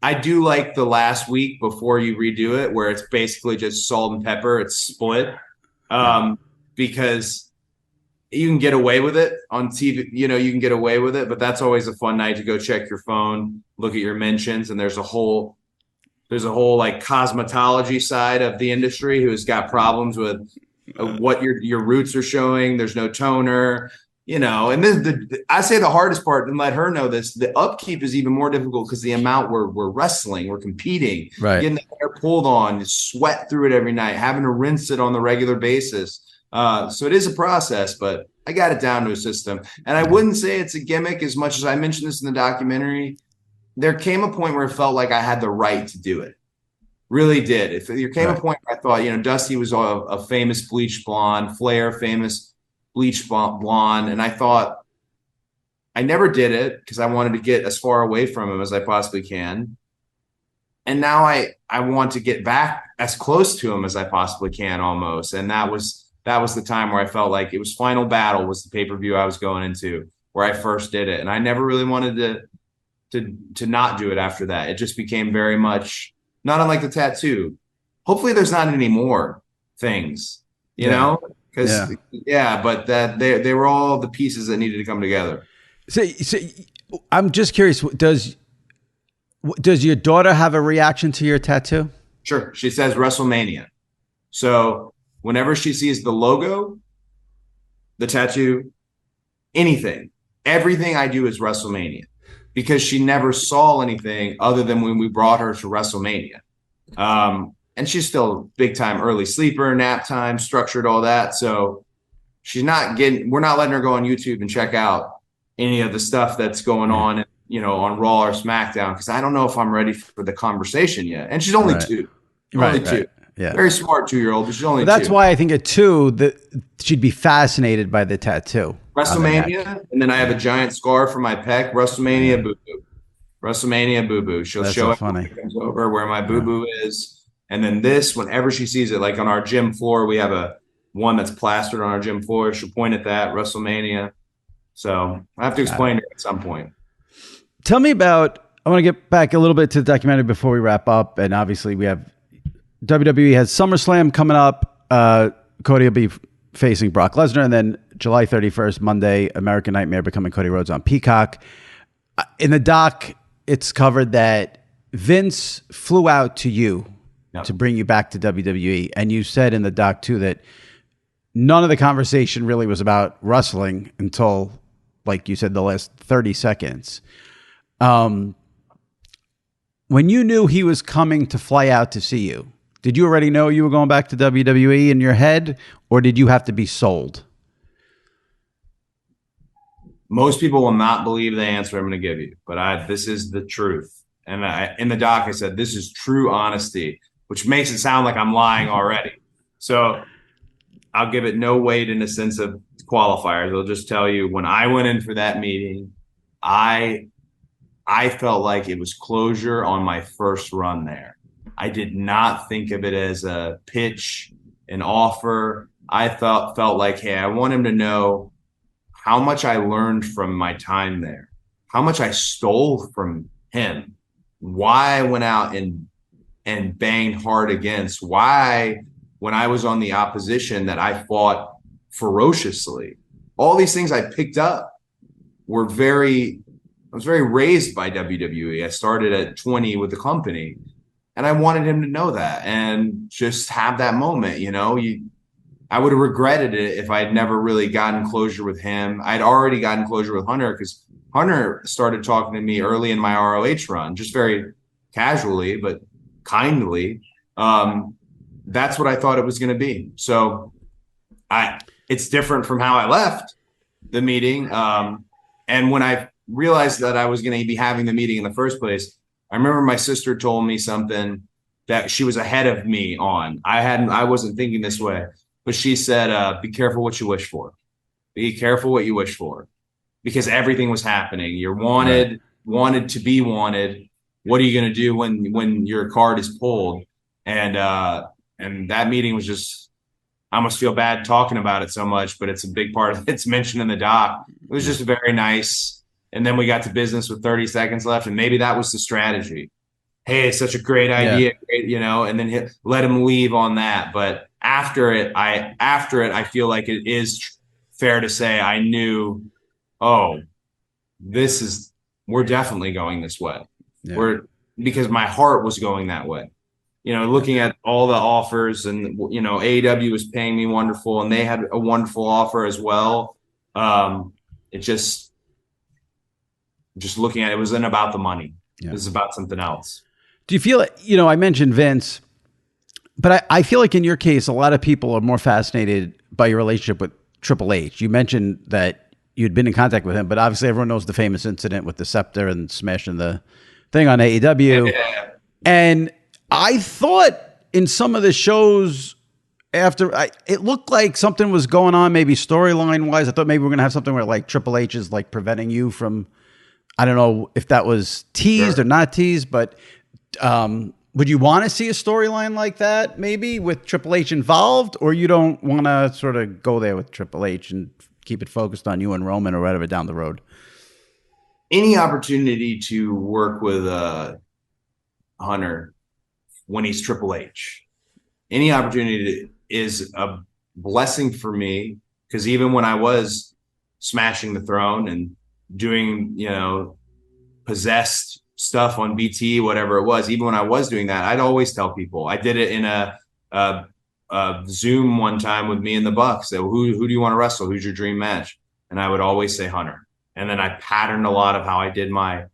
I do like the last week before you redo it, where it's basically just salt and pepper. It's split, because you can get away with it on TV. You know, you can get away with it, but that's always a fun night to go check your phone, look at your mentions, and there's a whole like cosmetology side of the industry who's got problems with what your roots are showing. There's no toner, you know. And then I say the hardest part, and let her know this: the upkeep is even more difficult because the amount we're wrestling, we're competing, right? Getting the hair pulled on, sweat through it every night, having to rinse it on the regular basis. So it is a process, but I got it down to a system. And I wouldn't say it's a gimmick as much as I mentioned this in the documentary. There came a point where it felt like I had the right to do it. Really did. If there came a point where I thought, you know, Dusty was a famous bleached blonde, Flair, famous bleached blonde. And I thought I never did it because I wanted to get as far away from him as I possibly can. And now I want to get back as close to him as I possibly can almost. And that was the time where I felt like it was Final Battle was the pay-per-view I was going into where I first did it. And I never really wanted to not do it after that. It just became very much not unlike the tattoo. Hopefully there's not any more things, you know, because but that they were all the pieces that needed to come together. So I'm just curious, does your daughter have a reaction to your tattoo? Sure. She says WrestleMania. So whenever she sees the logo, the tattoo, everything I do is WrestleMania because she never saw anything other than when we brought her to WrestleMania. And she's still big time early sleeper, nap time, structured, all that. So we're not letting her go on YouTube and check out any of the stuff that's going on, you know, on Raw or SmackDown, because I don't know if I'm ready for the conversation yet. And she's only two. Only two. Yeah. Very smart 2-year-old, but she's only that's two. Why I think at 2 that she'd be fascinated by the tattoo. WrestleMania, and then I have a giant scar for my pec. WrestleMania boo-boo. WrestleMania boo-boo. She'll show it when she comes over where my boo-boo is. And then this, whenever she sees it, like on our gym floor, we have one that's plastered on our gym floor. She'll point at that, WrestleMania. So I have to explain it at some point. Tell me about, I want to get back a little bit to the documentary before we wrap up. And obviously we have WWE has SummerSlam coming up. Cody will be facing Brock Lesnar. And then July 31st, Monday, American Nightmare becoming Cody Rhodes on Peacock. In the doc, it's covered that Vince flew out to you to bring you back to WWE. And you said in the doc too that none of the conversation really was about wrestling until, like you said, the last 30 seconds. When you knew he was coming to fly out to see you, did you already know you were going back to WWE in your head, or did you have to be sold? Most people will not believe the answer I'm going to give you, but this is the truth. And in the doc, I said, this is true honesty, which makes it sound like I'm lying already. So I'll give it no weight in the sense of qualifiers. I'll just tell you, when I went in for that meeting, I felt like it was closure on my first run there. I did not think of it as a pitch, an offer. I felt like, hey, I want him to know how much I learned from my time there, how much I stole from him, why I went out and banged hard against, why when I was on the opposition that I fought ferociously. All these things I picked up I was very raised by WWE. I started at 20 with the company, and I wanted him to know that and just have that moment. You know, I would have regretted it if I had never really gotten closure with him. I'd already gotten closure with Hunter because Hunter started talking to me early in my ROH run, just very casually, but kindly. That's what I thought it was going to be. So it's different from how I left the meeting. And when I realized that I was going to be having the meeting in the first place, I remember my sister told me something that she was ahead of me on. I wasn't thinking this way, but she said, be careful what you wish for. Be careful what you wish for, because everything was happening. You're wanted to be wanted. What are you going to do when your card is pulled? And that meeting was just, I almost feel bad talking about it so much, but it's a big part of it's mentioned in the doc. It was just very nice. And then we got to business with 30 seconds left. And maybe that was the strategy. Hey, it's such a great idea, you know, and then let him leave on that. But after it, I feel like it is fair to say I knew, oh, we're definitely going this way. Yeah. Because my heart was going that way. Looking at all the offers, and AEW was paying me wonderful, and they had a wonderful offer as well. It just looking at it wasn't about the money. Yeah. It was about something else. Do you feel, I mentioned Vince, but I feel like in your case, a lot of people are more fascinated by your relationship with Triple H. You mentioned that you'd been in contact with him, but obviously everyone knows the famous incident with the scepter and smashing the thing on AEW. Yeah. And I thought in some of the shows after, it looked like something was going on, maybe storyline wise. I thought maybe we're going to have something where like Triple H is like preventing you from, I don't know if that was teased or not teased, but would you want to see a storyline like that maybe with Triple H involved, or you don't want to sort of go there with Triple H and keep it focused on you and Roman or whatever down the road? Any opportunity to work with Hunter when he's Triple H, any opportunity is a blessing for me, because even when I was smashing the throne and doing, possessed stuff on BT, whatever it was, even when I was doing that, I'd always tell people. I did it in a Zoom one time with me and the Bucks. So who do you want to wrestle? Who's your dream match? And I would always say Hunter. And then I patterned a lot of how I did my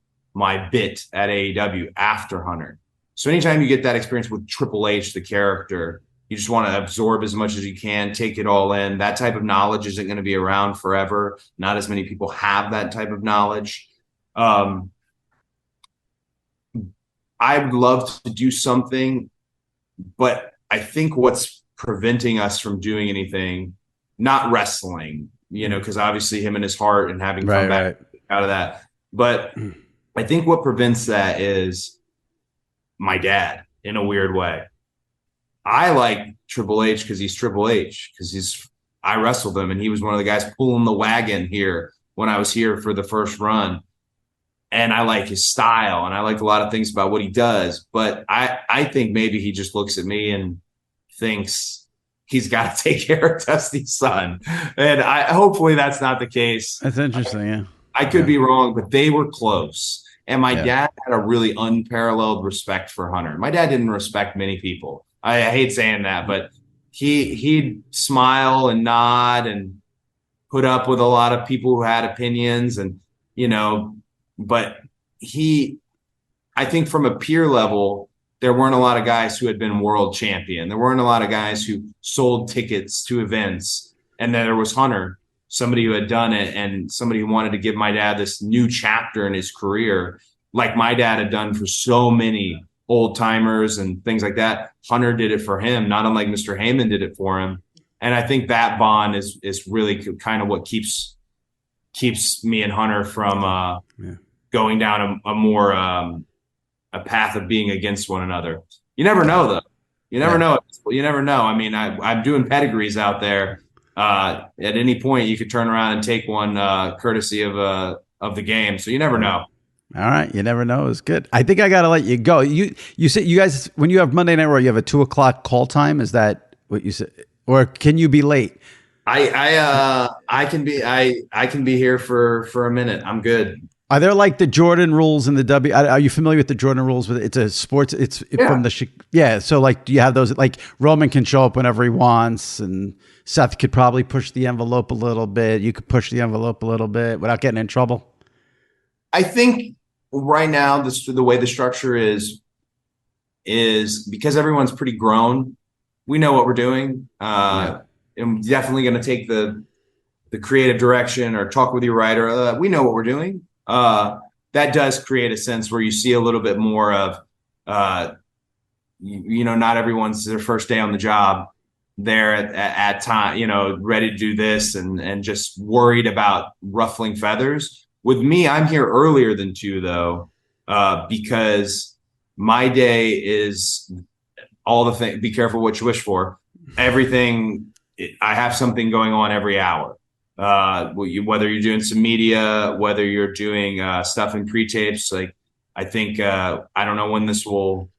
bit at AEW after Hunter. So anytime you get that experience with Triple H, the character, you just want to absorb as much as you can, take it all in. That type of knowledge isn't going to be around forever. Not as many people have that type of knowledge. I would love to do something, but I think what's preventing us from doing anything, not wrestling, because obviously him and his heart and having come back out of that. But I think what prevents that is my dad, in a weird way. I like Triple H because he's Triple H, because I wrestled him and he was one of the guys pulling the wagon here when I was here for the first run. And I like his style, and I like a lot of things about what he does. But I think maybe he just looks at me and thinks he's got to take care of Dusty's son. And hopefully that's not the case. That's interesting, yeah. I could be wrong, but they were close. And my dad had a really unparalleled respect for Hunter. My dad didn't respect many people. I hate saying that, but he'd smile and nod and put up with a lot of people who had opinions, and, but I think from a peer level, there weren't a lot of guys who had been world champion. There weren't a lot of guys who sold tickets to events. And then there was Hunter, somebody who had done it, and somebody who wanted to give my dad this new chapter in his career, like my dad had done for so many old timers and things like that. Hunter did it for him, not unlike Mr. Heyman did it for him. And I think that bond is really kind of what keeps me and Hunter from going down a more a path of being against one another. You never know, though. You never know. You never know. I mean, I'm doing pedigrees out there. At any point, you could turn around and take one courtesy of the game. So you never know. All right, you never know. It's good. I think I got to let you go. You said you guys, when you have Monday Night Raw, you have a 2:00 call time. Is that what you said, or can you be late? I can be here for a minute. I'm good. Are there like the Jordan rules in the W? Are you familiar with the Jordan rules? It's a sports. It's from the So like, do you have those? Like Roman can show up whenever he wants, and Seth could probably push the envelope a little bit. You could push the envelope a little bit without getting in trouble. I think right now the way the structure is because everyone's pretty grown. We know what we're doing. I'm definitely going to take the creative direction or talk with your writer. We know what we're doing. That does create a sense where you see a little bit more of, not everyone's their first day on the job there at time, ready to do this and just worried about ruffling feathers. With me, I'm here earlier than 2, though, because my day is all the things. Be careful what you wish for. Everything. I have something going on every hour. Whether you're doing some media, whether you're doing stuff in pre-tapes, like I think I don't know when this will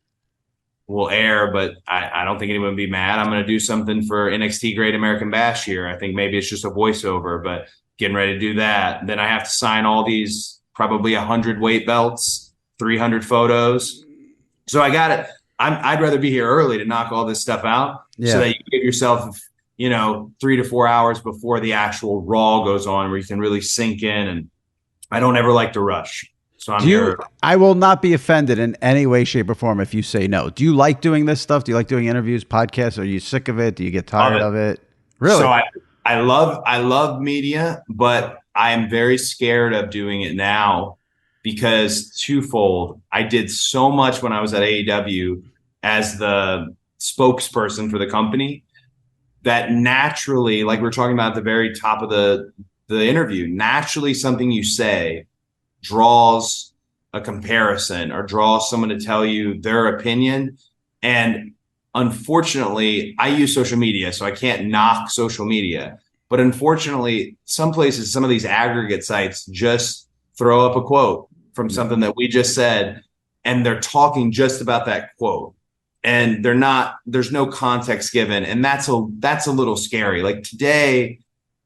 will air, but I don't think anyone would be mad. I'm going to do something for NXT Great American Bash here. I think maybe it's just a voiceover, but getting ready to do that. Then I have to sign all these probably 100 weight belts, 300 photos. So I got it. I'd rather be here early to knock all this stuff out so that you give yourself, 3 to 4 hours before the actual Raw goes on where you can really sink in. And I don't ever like to rush. So I'm here. I will not be offended in any way, shape, or form if you say no. Do you like doing this stuff? Do you like doing interviews, podcasts? Are you sick of it? Do you get tired of it? Really? So I love media, but I am very scared of doing it now because twofold. I did so much when I was at AEW as the spokesperson for the company that naturally, like we're talking about at the very top of the interview, naturally something you say draws a comparison or draws someone to tell you their opinion. And unfortunately, I use social media, so I can't knock social media. But unfortunately, some places, some of these aggregate sites just throw up a quote from something that we just said, and they're talking just about that quote. And there's no context given. And that's a little scary. Like today,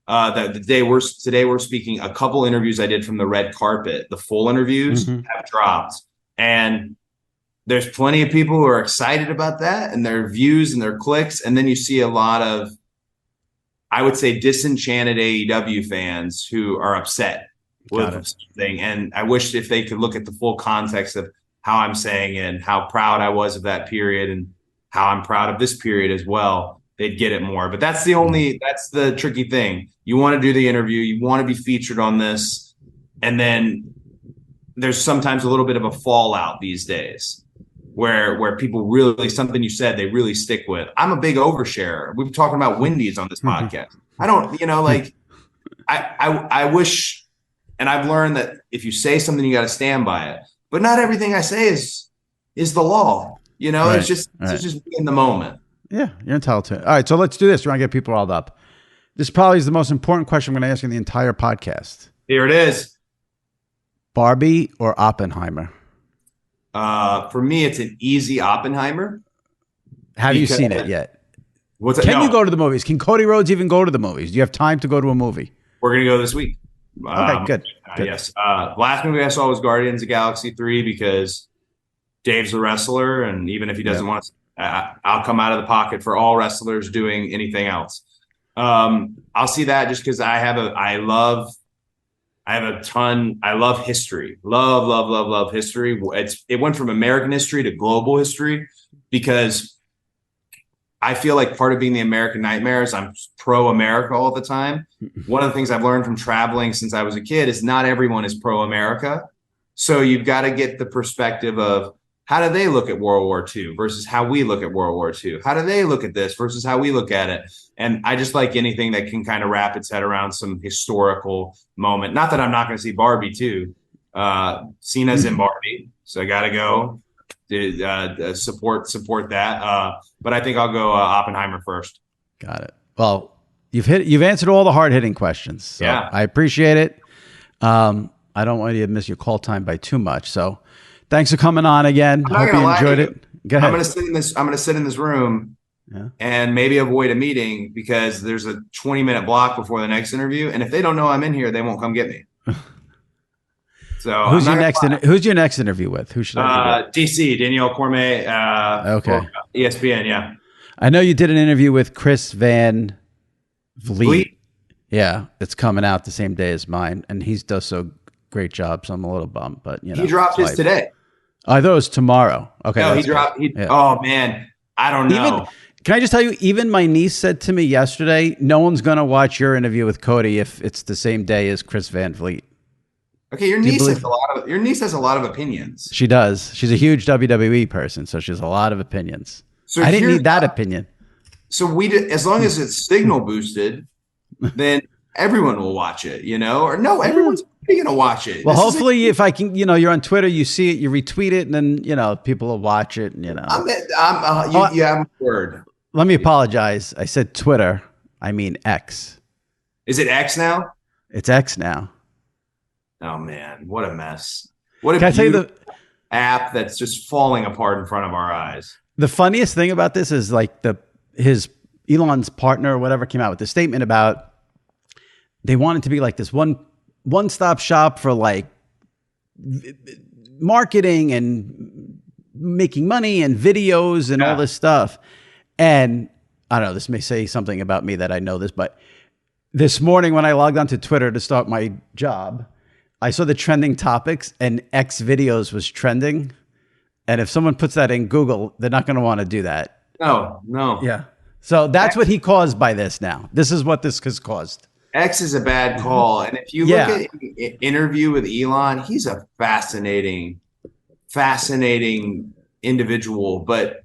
today we're speaking a couple interviews I did from the red carpet. The full interviews have dropped. And there's plenty of people who are excited about that and their views and their clicks. And then you see a lot of, I would say, disenchanted AEW fans who are upset with something. And I wish if they could look at the full context of how I'm saying it and how proud I was of that period and how I'm proud of this period as well, they'd get it more. But that's the tricky thing. You want to do the interview, you want to be featured on this, and then there's sometimes a little bit of a fallout these days where people really, something you said, they really stick with. I'm a big oversharer. We've been talking about Wendy's on this podcast. I don't, I wish, and I've learned that if you say something, you got to stand by it. But not everything I say is the law. Right, it's just in the moment. Yeah, you're entitled to it. All right, so let's do this. We're going to get people riled up. This probably is the most important question I'm going to ask you in the entire podcast. Here it is. Barbie or Oppenheimer? For me, it's an easy Oppenheimer. Have you seen it yet? Can you go to the movies? Can Cody Rhodes even go to the movies? Do you have time to go to a movie? We're going to go this week. Okay, good. Yes. Last movie I saw was Guardians of the Galaxy 3 because Dave's a wrestler, and even if he doesn't want to, I'll come out of the pocket for all wrestlers doing anything else. I'll see that just because I love history. Love history. It went from American history to global history because I feel like part of being the American nightmare is I'm pro-America all the time. One of the things I've learned from traveling since I was a kid is not everyone is pro-America. So you've got to get the perspective of how do they look at World War II versus how we look at World War II? How do they look at this versus how we look at it? And I just like anything that can kind of wrap its head around some historical moment. Not that I'm not going to see Barbie too. Cena's in Barbie, so I got to go. Support that. But I think I'll go Oppenheimer first. Got it. Well, you've answered all the hard hitting questions. So yeah, I appreciate it. I don't want you to miss your call time by too much. So thanks for coming on again. Hope you enjoyed it. Go ahead. I'm going to sit in this room and maybe avoid a meeting because there's a 20-minute block before the next interview. And if they don't know I'm in here, they won't come get me. So who's your next interview with? Who should I be with? DC, Danielle Cormier. Okay. ESPN, yeah. I know you did an interview with Chris Van Vliet. Yeah, it's coming out the same day as mine, and he does so great job, so I'm a little bummed. But he dropped his today. I thought it was tomorrow. Okay. No, he dropped. Oh man, I don't know. Can I just tell you? Even my niece said to me yesterday, "No one's going to watch your interview with Cody if it's the same day as Chris Van Vliet." Okay, your niece has a lot of opinions. She does. She's a huge WWE person, so she has a lot of opinions. So I didn't need that opinion. So as long as it's signal boosted, then everyone will watch it, Or no, everyone's going to watch it. Well, hopefully, if I can, you're on Twitter, you see it, you retweet it, and then people will watch it. And, you have a word. Let me apologize. I said Twitter. I mean X. Is it X now? It's X now. Oh man, what a mess! What a app that's just falling apart in front of our eyes. The funniest thing about this is like his Elon's partner or whatever came out with a statement about they wanted to be like this one-stop shop for like marketing and making money and videos and all this stuff. And I don't know, this may say something about me that I know this, but this morning when I logged onto Twitter to start my job, I saw the trending topics and X videos was trending. And if someone puts that in Google, they're not going to want to do that. No. Yeah. So that's what he caused by this now. This is what this has caused. X is a bad call. And if you look at an interview with Elon, he's a fascinating individual. But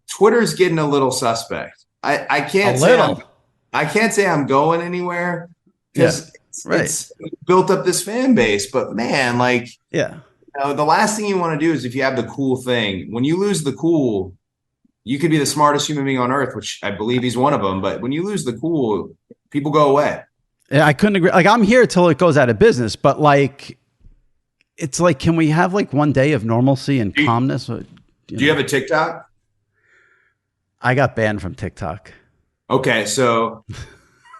Twitter's getting a little suspect. I can't say I'm going anywhere because it's built up this fan base. But man, like, the last thing you want to do is if you have the cool thing, when you lose the cool, you could be the smartest human being on earth, which I believe he's one of them. But when you lose the cool, people go away. Yeah, I couldn't agree. Like, I'm here till it goes out of business, but like, it's like, can we have like one day of normalcy and calmness? Do you have a TikTok? I got banned from TikTok. Okay, so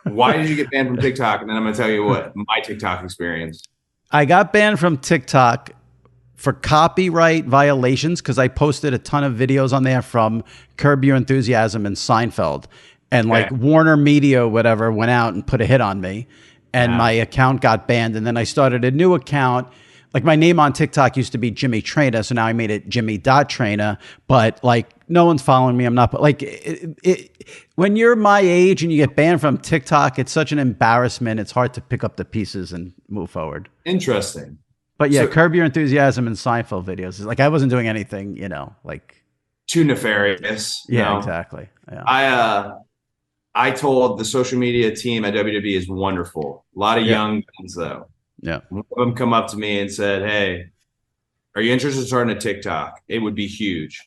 why did you get banned from TikTok? And then I'm going to tell you what my TikTok experience. I got banned from TikTok for copyright violations because I posted a ton of videos on there from Curb Your Enthusiasm and Seinfeld. And like Warner Media, whatever, went out and put a hit on me. And my account got banned. And then I started a new account. Like my name on TikTok used to be Jimmy Traina. So now I made it Jimmy.Traina. But like no one's following me. I'm not like when you're my age and you get banned from TikTok, it's such an embarrassment. It's hard to pick up the pieces and move forward. Interesting. But yeah, Curb Your Enthusiasm and Seinfeld videos. Like I wasn't doing anything, like too nefarious. Yeah, exactly. Yeah. I told the social media team at WWE is wonderful. A lot of young guns though. Yeah. One of them come up to me and said, "Hey, are you interested in starting a TikTok? It would be huge."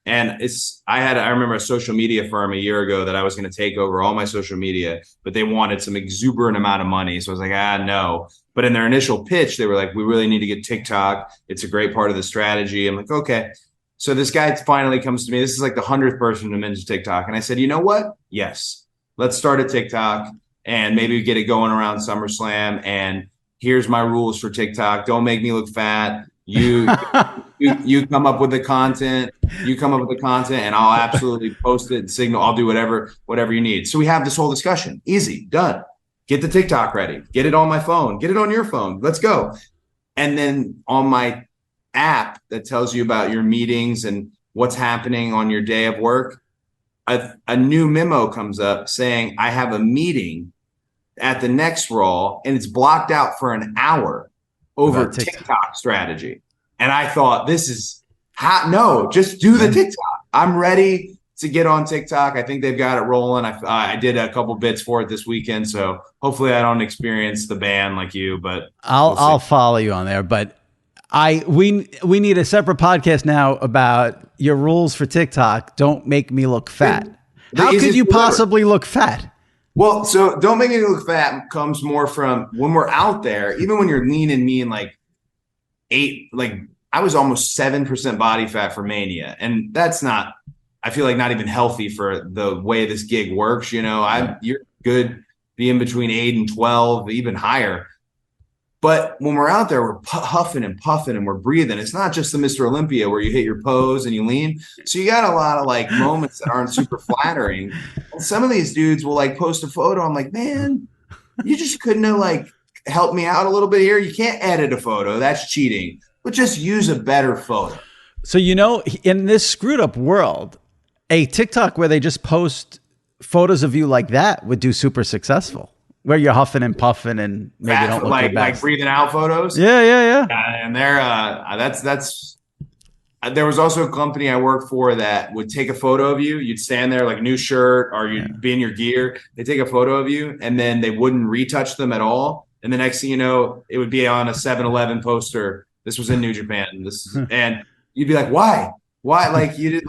And I remember a social media firm a year ago that I was going to take over all my social media, but they wanted some exuberant amount of money. So I was like, no. But in their initial pitch, they were like, we really need to get TikTok. It's a great part of the strategy. I'm like, okay. So this guy finally comes to me. This is like the 100th person to mention TikTok. And I said, you know what? Yes, let's start a TikTok and maybe get it going around SummerSlam. And here's my rules for TikTok. Don't make me look fat. You come up with the content. You come up with the content, and I'll absolutely post it and signal. I'll do whatever you need. So we have this whole discussion. Easy, done. Get the TikTok ready. Get it on my phone. Get it on your phone. Let's go. And then on my app that tells you about your meetings and what's happening on your day of work, a new memo comes up saying I have a meeting at the next Raw, and it's blocked out for an hour over TikTok strategy. And I thought, this is hot. No, just do the TikTok. I'm ready to get on TikTok. I think they've got it rolling. I did a couple bits for it this weekend, so hopefully I don't experience the ban like you. But I'll follow you on there. But we need a separate podcast now about your rules for TikTok. Don't make me look fat. How could you possibly look fat? Well, so don't make me look fat comes more from when we're out there, even when you're lean and mean, like I was almost 7% body fat for Mania. And that's not, I feel like not even healthy for the way this gig works. You're good being between 8 and 12, even higher. But when we're out there, we're huffing and puffing and we're breathing. It's not just the Mr. Olympia where you hit your pose and you lean. So you got a lot of like moments that aren't super flattering. And some of these dudes will like post a photo. I'm like, man, you just couldn't have like helped me out a little bit here. You can't edit a photo. That's cheating. But just use a better photo. So, in this screwed up world, a TikTok where they just post photos of you like that would do super successful. Where you're huffing and puffing and maybe don't look your best. Like breathing out photos. Yeah. And they're that's. There was also a company I worked for that would take a photo of you. You'd stand there like new shirt or you'd be in your gear. They take a photo of you and then they wouldn't retouch them at all. And the next thing you know, it would be on a 7-Eleven poster. This was in New Japan. And you'd be like, why? Like you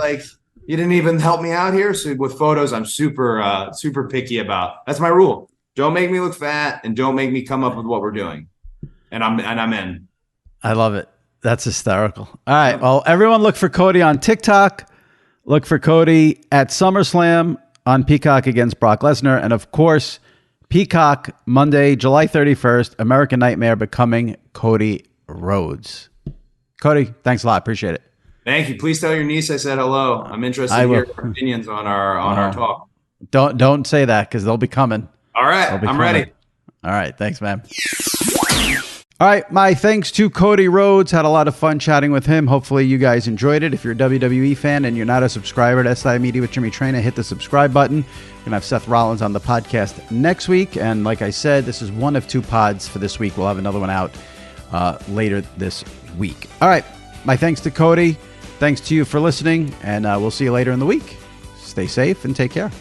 didn't even help me out here. So with photos, I'm super picky about. That's my rule. Don't make me look fat and don't make me come up with what we're doing. And I'm in. I love it. That's hysterical. All right. Well, everyone look for Cody on TikTok. Look for Cody at SummerSlam on Peacock against Brock Lesnar. And of course, Peacock, Monday, July 31st, American Nightmare becoming Cody Rhodes. Cody, thanks a lot. Appreciate it. Thank you. Please tell your niece I said hello. I'm interested to hear her opinions on our talk. Don't say that because they'll be coming. All right. I'm ready. All right. Thanks, man. All right. My thanks to Cody Rhodes. Had a lot of fun chatting with him. Hopefully you guys enjoyed it. If you're a WWE fan and you're not a subscriber to SI Media with Jimmy Traina, hit the subscribe button. We're going to have Seth Rollins on the podcast next week. And like I said, this is one of two pods for this week. We'll have another one out later this week. All right. My thanks to Cody. Thanks to you for listening. And we'll see you later in the week. Stay safe and take care.